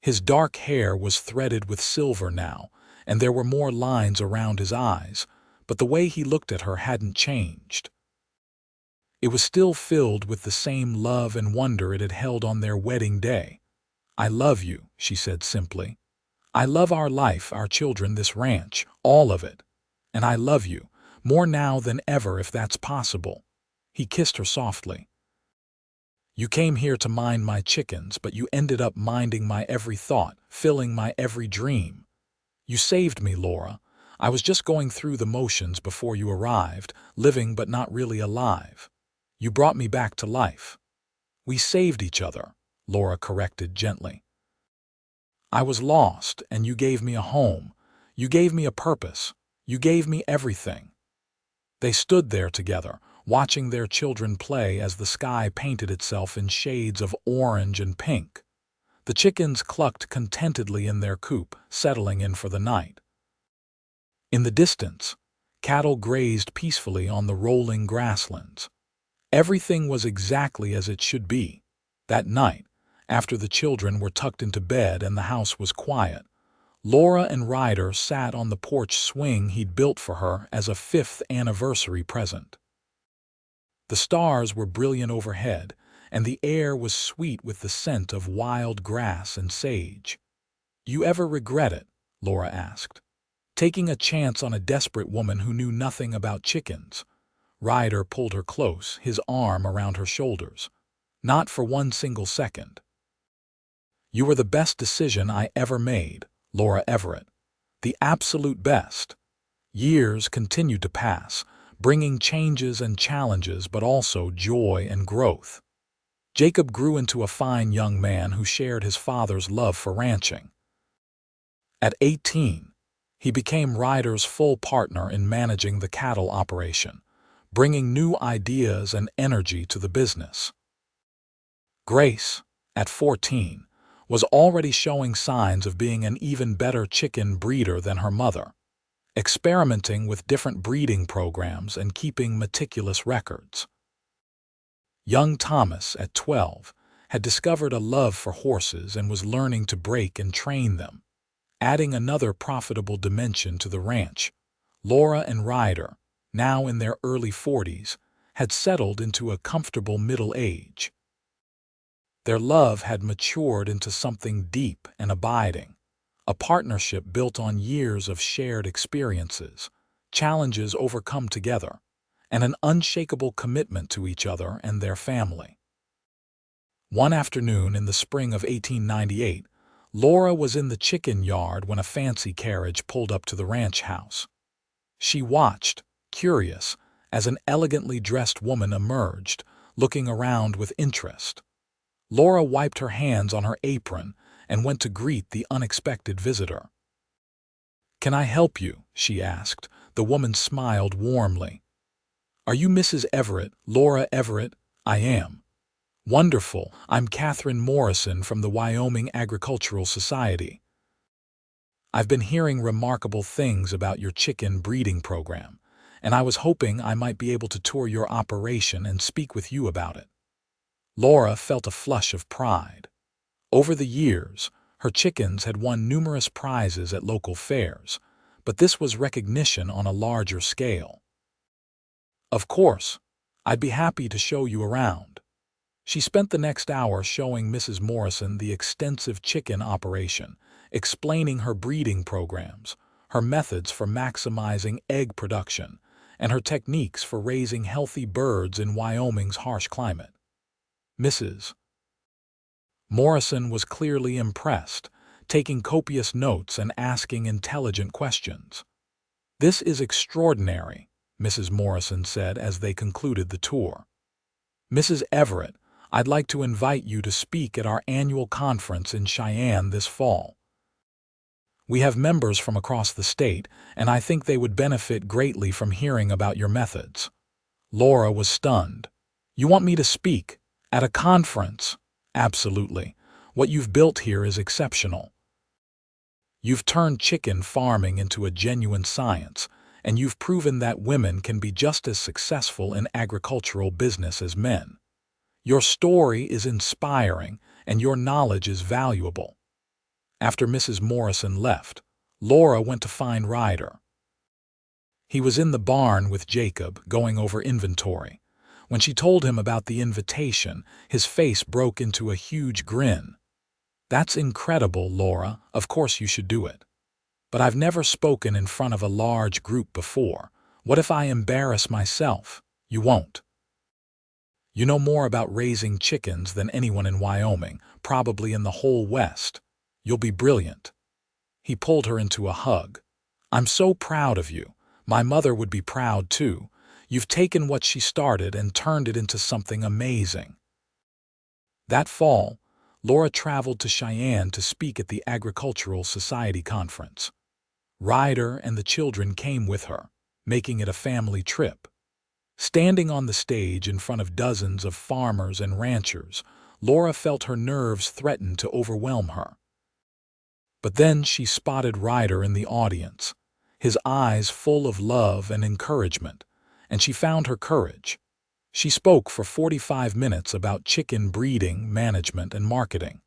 His dark hair was threaded with silver now, and there were more lines around his eyes, but the way he looked at her hadn't changed. It was still filled with the same love and wonder it had held on their wedding day. "I love you," she said simply. "I love our life, our children, this ranch, all of it. And I love you, more now than ever if that's possible." He kissed her softly. "You came here to mind my chickens, but you ended up minding my every thought, filling my every dream. You saved me, Laura. I was just going through the motions before you arrived, living but not really alive. You brought me back to life." "We saved each other," Laura corrected gently. "I was lost, and you gave me a home. You gave me a purpose. You gave me everything." They stood there together, watching their children play as the sky painted itself in shades of orange and pink. The chickens clucked contentedly in their coop, settling in for the night. In the distance, cattle grazed peacefully on the rolling grasslands. Everything was exactly as it should be. That night, after the children were tucked into bed and the house was quiet, Laura and Ryder sat on the porch swing he'd built for her as a 5th anniversary present. The stars were brilliant overhead, and the air was sweet with the scent of wild grass and sage. "You ever regret it?" Laura asked. "Taking a chance on a desperate woman who knew nothing about chickens?" Ryder pulled her close, his arm around her shoulders. "Not for one single second. You were the best decision I ever made, Laura Everett. The absolute best." Years continued to pass, bringing changes and challenges, but also joy and growth. Jacob grew into a fine young man who shared his father's love for ranching. At 18, He became Ryder's full partner in managing the cattle operation, bringing new ideas and energy to the business. Grace, at 14, was already showing signs of being an even better chicken breeder than her mother, experimenting with different breeding programs and keeping meticulous records. Young Thomas, at 12, had discovered a love for horses and was learning to break and train them, adding another profitable dimension to the ranch. Laura and Ryder, now in their early 40s, had settled into a comfortable middle age. Their love had matured into something deep and abiding, a partnership built on years of shared experiences, challenges overcome together, and an unshakable commitment to each other and their family. One afternoon in the spring of 1898, Laura was in the chicken yard when a fancy carriage pulled up to the ranch house. She watched, curious, as an elegantly dressed woman emerged, looking around with interest. Laura wiped her hands on her apron and went to greet the unexpected visitor. "Can I help you?" she asked. The woman smiled warmly. "Are you Mrs. Everett, Laura Everett?" "I am." "Wonderful. I'm Catherine Morrison from the Wyoming Agricultural Society. I've been hearing remarkable things about your chicken breeding program, and I was hoping I might be able to tour your operation and speak with you about it." Laura felt a flush of pride. Over the years, her chickens had won numerous prizes at local fairs, but this was recognition on a larger scale. "Of course, I'd be happy to show you around." She spent the next hour showing Mrs. Morrison the extensive chicken operation, explaining her breeding programs, her methods for maximizing egg production, and her techniques for raising healthy birds in Wyoming's harsh climate. Mrs. Morrison was clearly impressed, taking copious notes and asking intelligent questions. "This is extraordinary," Mrs. Morrison said as they concluded the tour. "Mrs. Everett, I'd like to invite you to speak at our annual conference in Cheyenne this fall. We have members from across the state, and I think they would benefit greatly from hearing about your methods." Laura was stunned. "You want me to speak? At a conference?" "Absolutely. What you've built here is exceptional. You've turned chicken farming into a genuine science, and you've proven that women can be just as successful in agricultural business as men. Your story is inspiring, and your knowledge is valuable." After Mrs. Morrison left, Laura went to find Ryder. He was in the barn with Jacob, going over inventory. When she told him about the invitation, his face broke into a huge grin. "That's incredible, Laura. Of course you should do it. But I've never spoken in front of a large group before. What if I embarrass myself?" "You won't. You know more about raising chickens than anyone in Wyoming, probably in the whole West. You'll be brilliant." He pulled her into a hug. "I'm so proud of you. My mother would be proud too. You've taken what she started and turned it into something amazing." That fall, Laura traveled to Cheyenne to speak at the Agricultural Society conference. Ryder and the children came with her, making it a family trip. Standing on the stage in front of dozens of farmers and ranchers, Laura felt her nerves threaten to overwhelm her. But then she spotted Ryder in the audience, his eyes full of love and encouragement, and she found her courage. She spoke for 45 minutes about chicken breeding, management, and marketing.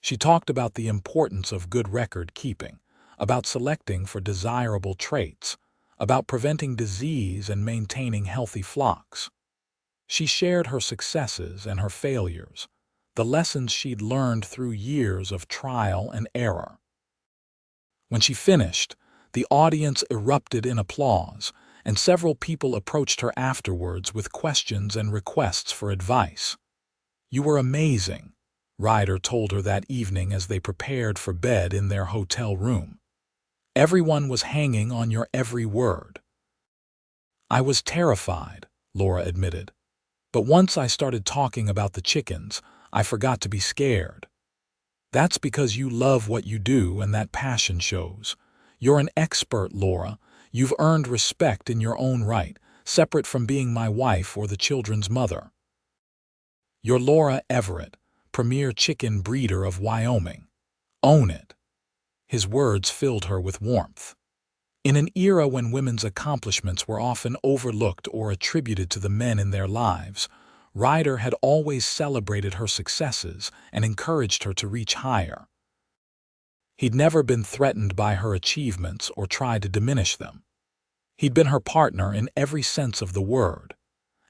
She talked about the importance of good record keeping, about selecting for desirable traits, about preventing disease and maintaining healthy flocks. She shared her successes and her failures, the lessons she'd learned through years of trial and error. When she finished, the audience erupted in applause, and several people approached her afterwards with questions and requests for advice. "You were amazing," Ryder told her that evening as they prepared for bed in their hotel room. "Everyone was hanging on your every word." "I was terrified," Laura admitted. "But once I started talking about the chickens, I forgot to be scared." "That's because you love what you do and that passion shows. You're an expert, Laura. You've earned respect in your own right, separate from being my wife or the children's mother. You're Laura Everett, premier chicken breeder of Wyoming. Own it." His words filled her with warmth. In an era when women's accomplishments were often overlooked or attributed to the men in their lives, Ryder had always celebrated her successes and encouraged her to reach higher. He'd never been threatened by her achievements or tried to diminish them. He'd been her partner in every sense of the word.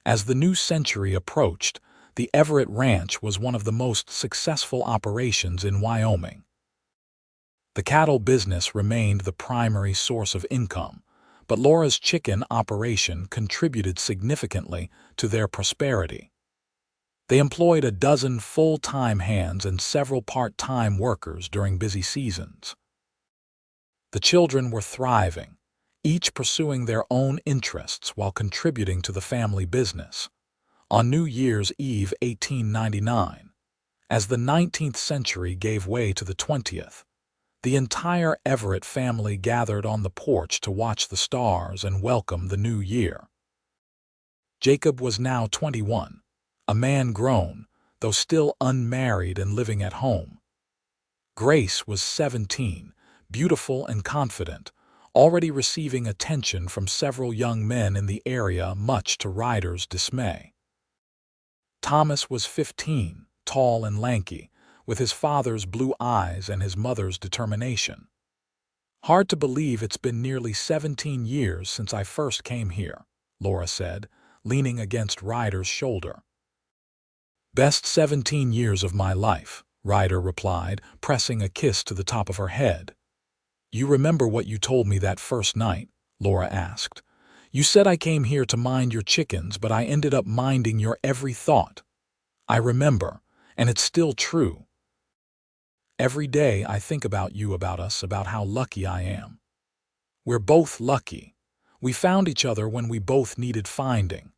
As the new century approached, the Everett Ranch was one of the most successful operations in Wyoming. The cattle business remained the primary source of income, but Laura's chicken operation contributed significantly to their prosperity. They employed a dozen full-time hands and several part-time workers during busy seasons. The children were thriving, each pursuing their own interests while contributing to the family business. On New Year's Eve 1899, as the 19th century gave way to the 20th, the entire Everett family gathered on the porch to watch the stars and welcome the new year. Jacob was now 21, a man grown, though still unmarried and living at home. Grace was 17, beautiful and confident, already receiving attention from several young men in the area, much to Ryder's dismay. Thomas was 15, tall and lanky, with his father's blue eyes and his mother's determination. "Hard to believe it's been nearly 17 years since I first came here," Laura said, leaning against Ryder's shoulder. "Best 17 years of my life," Ryder replied, pressing a kiss to the top of her head. "You remember what you told me that first night?" Laura asked. "You said I came here to mind your chickens, but I ended up minding your every thought." "I remember, and it's still true. Every day I think about you, about us, about how lucky I am. We're both lucky. We found each other when we both needed finding."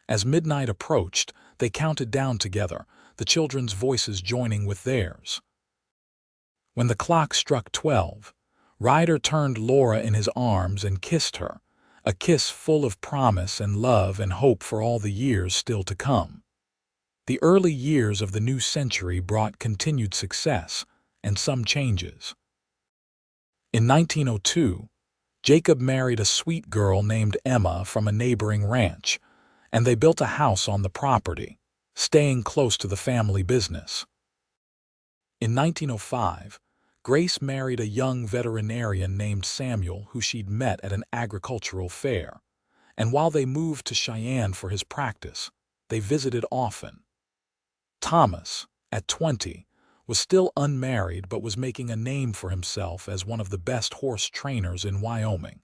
As midnight approached, they counted down together, the children's voices joining with theirs. When the clock struck 12, Ryder turned Laura in his arms and kissed her, a kiss full of promise and love and hope for all the years still to come. The early years of the new century brought continued success and some changes. In 1902, Jacob married a sweet girl named Emma from a neighboring ranch, and they built a house on the property, staying close to the family business. In 1905, Grace married a young veterinarian named Samuel who she'd met at an agricultural fair, and while they moved to Cheyenne for his practice, they visited often. Thomas, at 20, was still unmarried but was making a name for himself as one of the best horse trainers in Wyoming.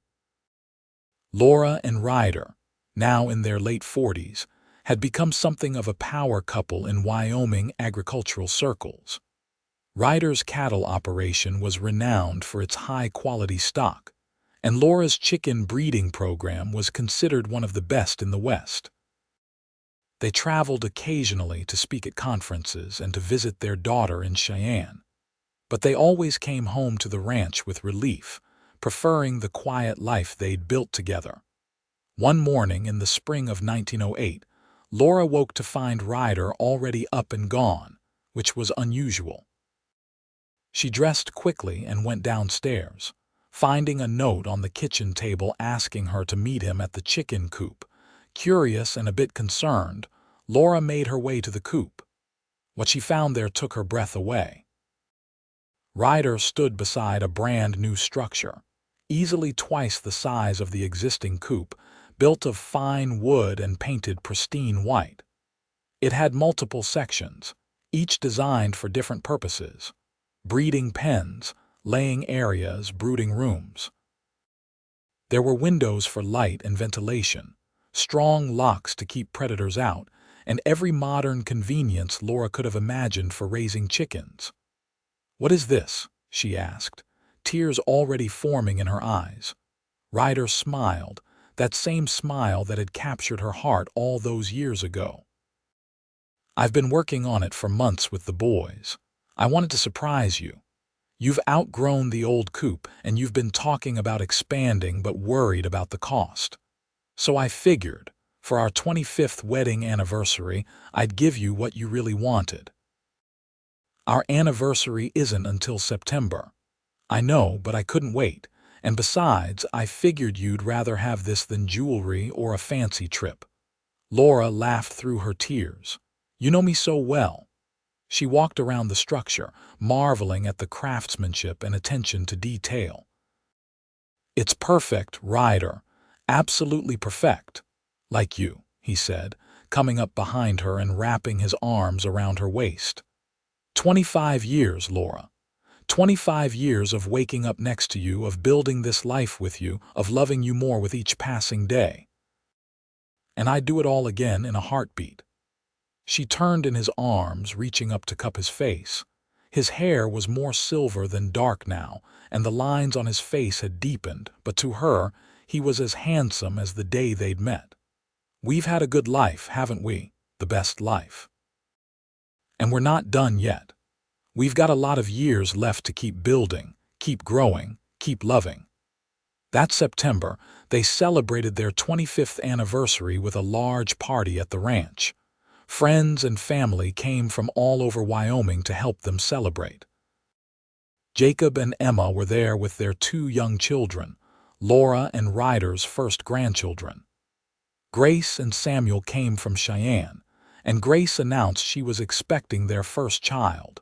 Laura and Ryder, now in their late 40s, had become something of a power couple in Wyoming agricultural circles. Ryder's cattle operation was renowned for its high-quality stock, and Laura's chicken breeding program was considered one of the best in the West. They traveled occasionally to speak at conferences and to visit their daughter in Cheyenne, but they always came home to the ranch with relief, preferring the quiet life they'd built together. One morning in the spring of 1908, Laura woke to find Ryder already up and gone, which was unusual. She dressed quickly and went downstairs, finding a note on the kitchen table asking her to meet him at the chicken coop. Curious and a bit concerned, Laura made her way to the coop. What she found there took her breath away. Ryder stood beside a brand-new structure, easily twice the size of the existing coop, built of fine wood and painted pristine white. It had multiple sections, each designed for different purposes: breeding pens, laying areas, brooding rooms. There were windows for light and ventilation, strong locks to keep predators out, and every modern convenience Laura could have imagined for raising chickens. "What is this?" she asked, tears already forming in her eyes. Ryder smiled, that same smile that had captured her heart all those years ago. "I've been working on it for months with the boys. I wanted to surprise you. You've outgrown the old coop and you've been talking about expanding but worried about the cost. So I figured, for our 25th wedding anniversary, I'd give you what you really wanted. Our anniversary isn't until September. I know, but I couldn't wait. And besides, I figured you'd rather have this than jewelry or a fancy trip. Laura laughed through her tears. You know me so well. She walked around the structure, marveling at the craftsmanship and attention to detail. It's perfect, Ryder. Absolutely perfect. Like you, he said, coming up behind her and wrapping his arms around her waist. 25 years, Laura. 25 years of waking up next to you, of building this life with you, of loving you more with each passing day. And I'd do it all again in a heartbeat. She turned in his arms, reaching up to cup his face. His hair was more silver than dark now, and the lines on his face had deepened, but to her, he was as handsome as the day they'd met. We've had a good life, haven't we? The best life. And we're not done yet. We've got a lot of years left to keep building, keep growing, keep loving. That September, they celebrated their 25th anniversary with a large party at the ranch. Friends and family came from all over Wyoming to help them celebrate. Jacob and Emma were there with their 2 young children, Laura and Ryder's first grandchildren. Grace and Samuel came from Cheyenne, and Grace announced she was expecting their first child.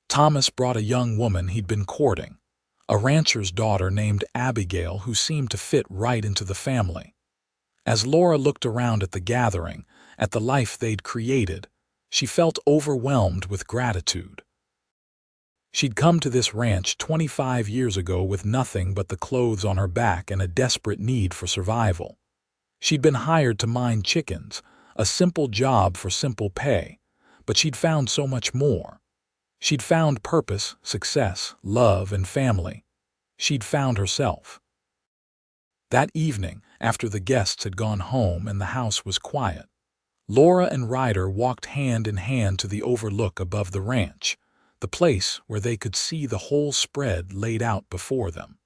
Thomas brought a young woman he'd been courting, a rancher's daughter named Abigail who seemed to fit right into the family. As Laura looked around at the gathering, at the life they'd created, she felt overwhelmed with gratitude. She'd come to this ranch 25 years ago with nothing but the clothes on her back and a desperate need for survival. She'd been hired to mind chickens, a simple job for simple pay, but she'd found so much more. She'd found purpose, success, love, and family. She'd found herself. That evening, after the guests had gone home and the house was quiet, Laura and Ryder walked hand in hand to the overlook above the ranch, the place where they could see the whole spread laid out before them.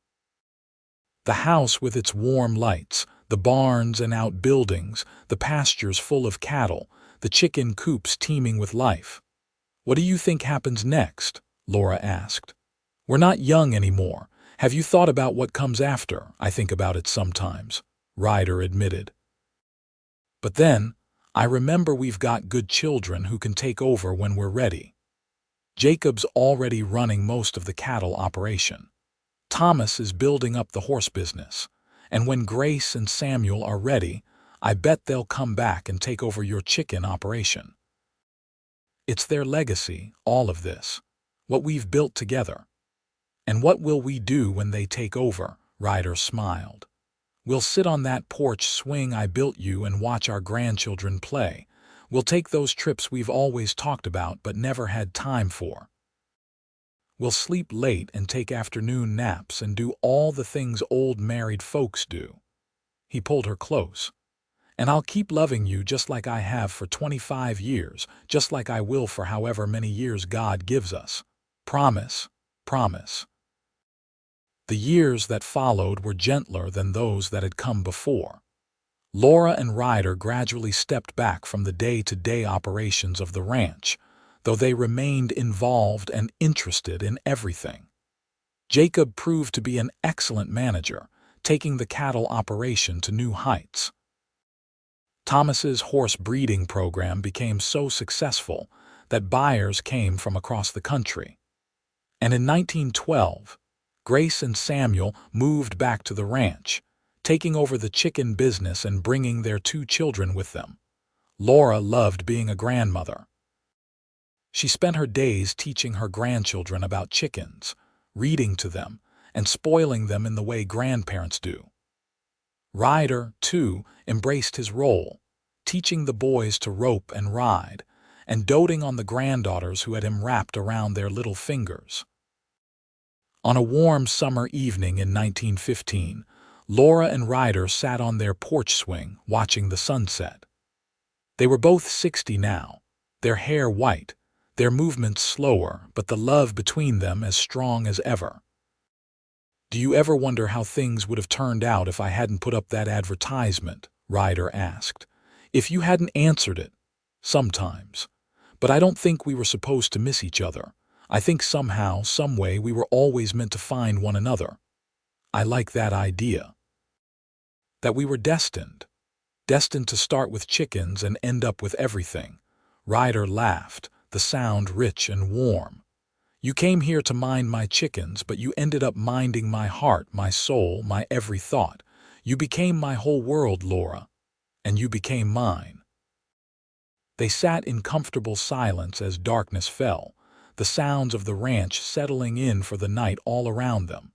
The house with its warm lights, the barns and outbuildings, the pastures full of cattle, the chicken coops teeming with life. What do you think happens next? Laura asked. We're not young anymore. Have you thought about what comes after? I think about it sometimes, Ryder admitted. But then, I remember we've got good children who can take over when we're ready. Jacob's already running most of the cattle operation. Thomas is building up the horse business. And when Grace and Samuel are ready, I bet they'll come back and take over your chicken operation. It's their legacy, all of this, what we've built together. And what will we do when they take over? Ryder smiled. We'll sit on that porch swing I built you and watch our grandchildren play. We'll take those trips we've always talked about but never had time for. We'll sleep late and take afternoon naps and do all the things old married folks do. He pulled her close. And I'll keep loving you just like I have for 25 years, just like I will for however many years God gives us. Promise, promise. The years that followed were gentler than those that had come before. Laura and Ryder gradually stepped back from the day-to-day operations of the ranch, though they remained involved and interested in everything. Jacob proved to be an excellent manager, taking the cattle operation to new heights. Thomas's horse breeding program became so successful that buyers came from across the country. And in 1912, Grace and Samuel moved back to the ranch, taking over the chicken business and bringing their 2 children with them. Laura loved being a grandmother. She spent her days teaching her grandchildren about chickens, reading to them, and spoiling them in the way grandparents do. Ryder, too, embraced his role, teaching the boys to rope and ride, and doting on the granddaughters who had him wrapped around their little fingers. On a warm summer evening in 1915, Laura and Ryder sat on their porch swing watching the sunset. They were both 60 now, their hair white, their movements slower, but the love between them as strong as ever. "Do you ever wonder how things would have turned out if I hadn't put up that advertisement?" Ryder asked. "If you hadn't answered it?" "Sometimes. But I don't think we were supposed to miss each other. I think somehow, some way, we were always meant to find one another." "I like that idea. That we were destined. Destined to start with chickens and end up with everything." Ryder laughed, the sound rich and warm. "You came here to mind my chickens, but you ended up minding my heart, my soul, my every thought. You became my whole world, Laura. And you became mine." They sat in comfortable silence as darkness fell, the sounds of the ranch settling in for the night all around them.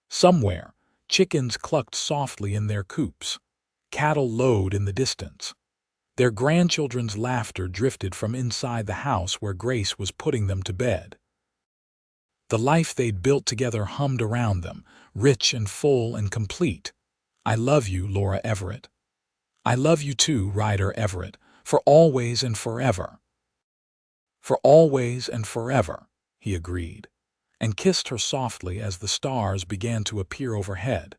Somewhere, chickens clucked softly in their coops. Cattle lowed in the distance. Their grandchildren's laughter drifted from inside the house where Grace was putting them to bed. The life they'd built together hummed around them, rich and full and complete. "I love you, Laura Everett." "I love you too, Ryder Everett, for always and forever." "For always and forever," he agreed, and kissed her softly as the stars began to appear overhead,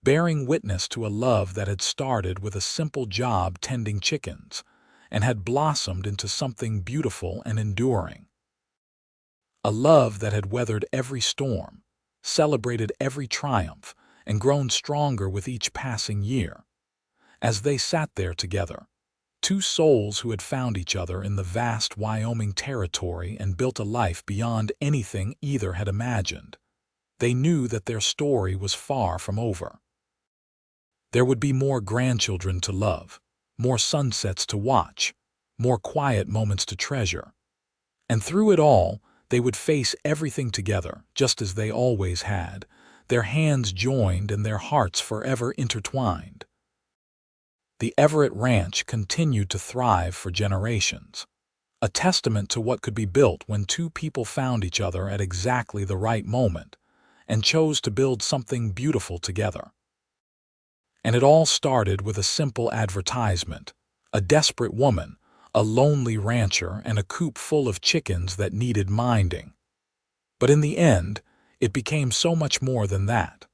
bearing witness to a love that had started with a simple job tending chickens and had blossomed into something beautiful and enduring. A love that had weathered every storm, celebrated every triumph, and grown stronger with each passing year. As they sat there together, two souls who had found each other in the vast Wyoming territory and built a life beyond anything either had imagined, they knew that their story was far from over. There would be more grandchildren to love, more sunsets to watch, more quiet moments to treasure. And through it all, they would face everything together, just as they always had, their hands joined and their hearts forever intertwined. The Everett Ranch continued to thrive for generations, a testament to what could be built when two people found each other at exactly the right moment and chose to build something beautiful together. And it all started with a simple advertisement, a desperate woman, a lonely rancher, and a coop full of chickens that needed minding. But in the end, it became so much more than that.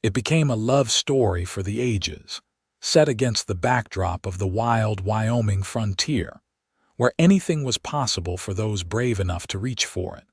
It became a love story for the ages, set against the backdrop of the wild Wyoming frontier, where anything was possible for those brave enough to reach for it.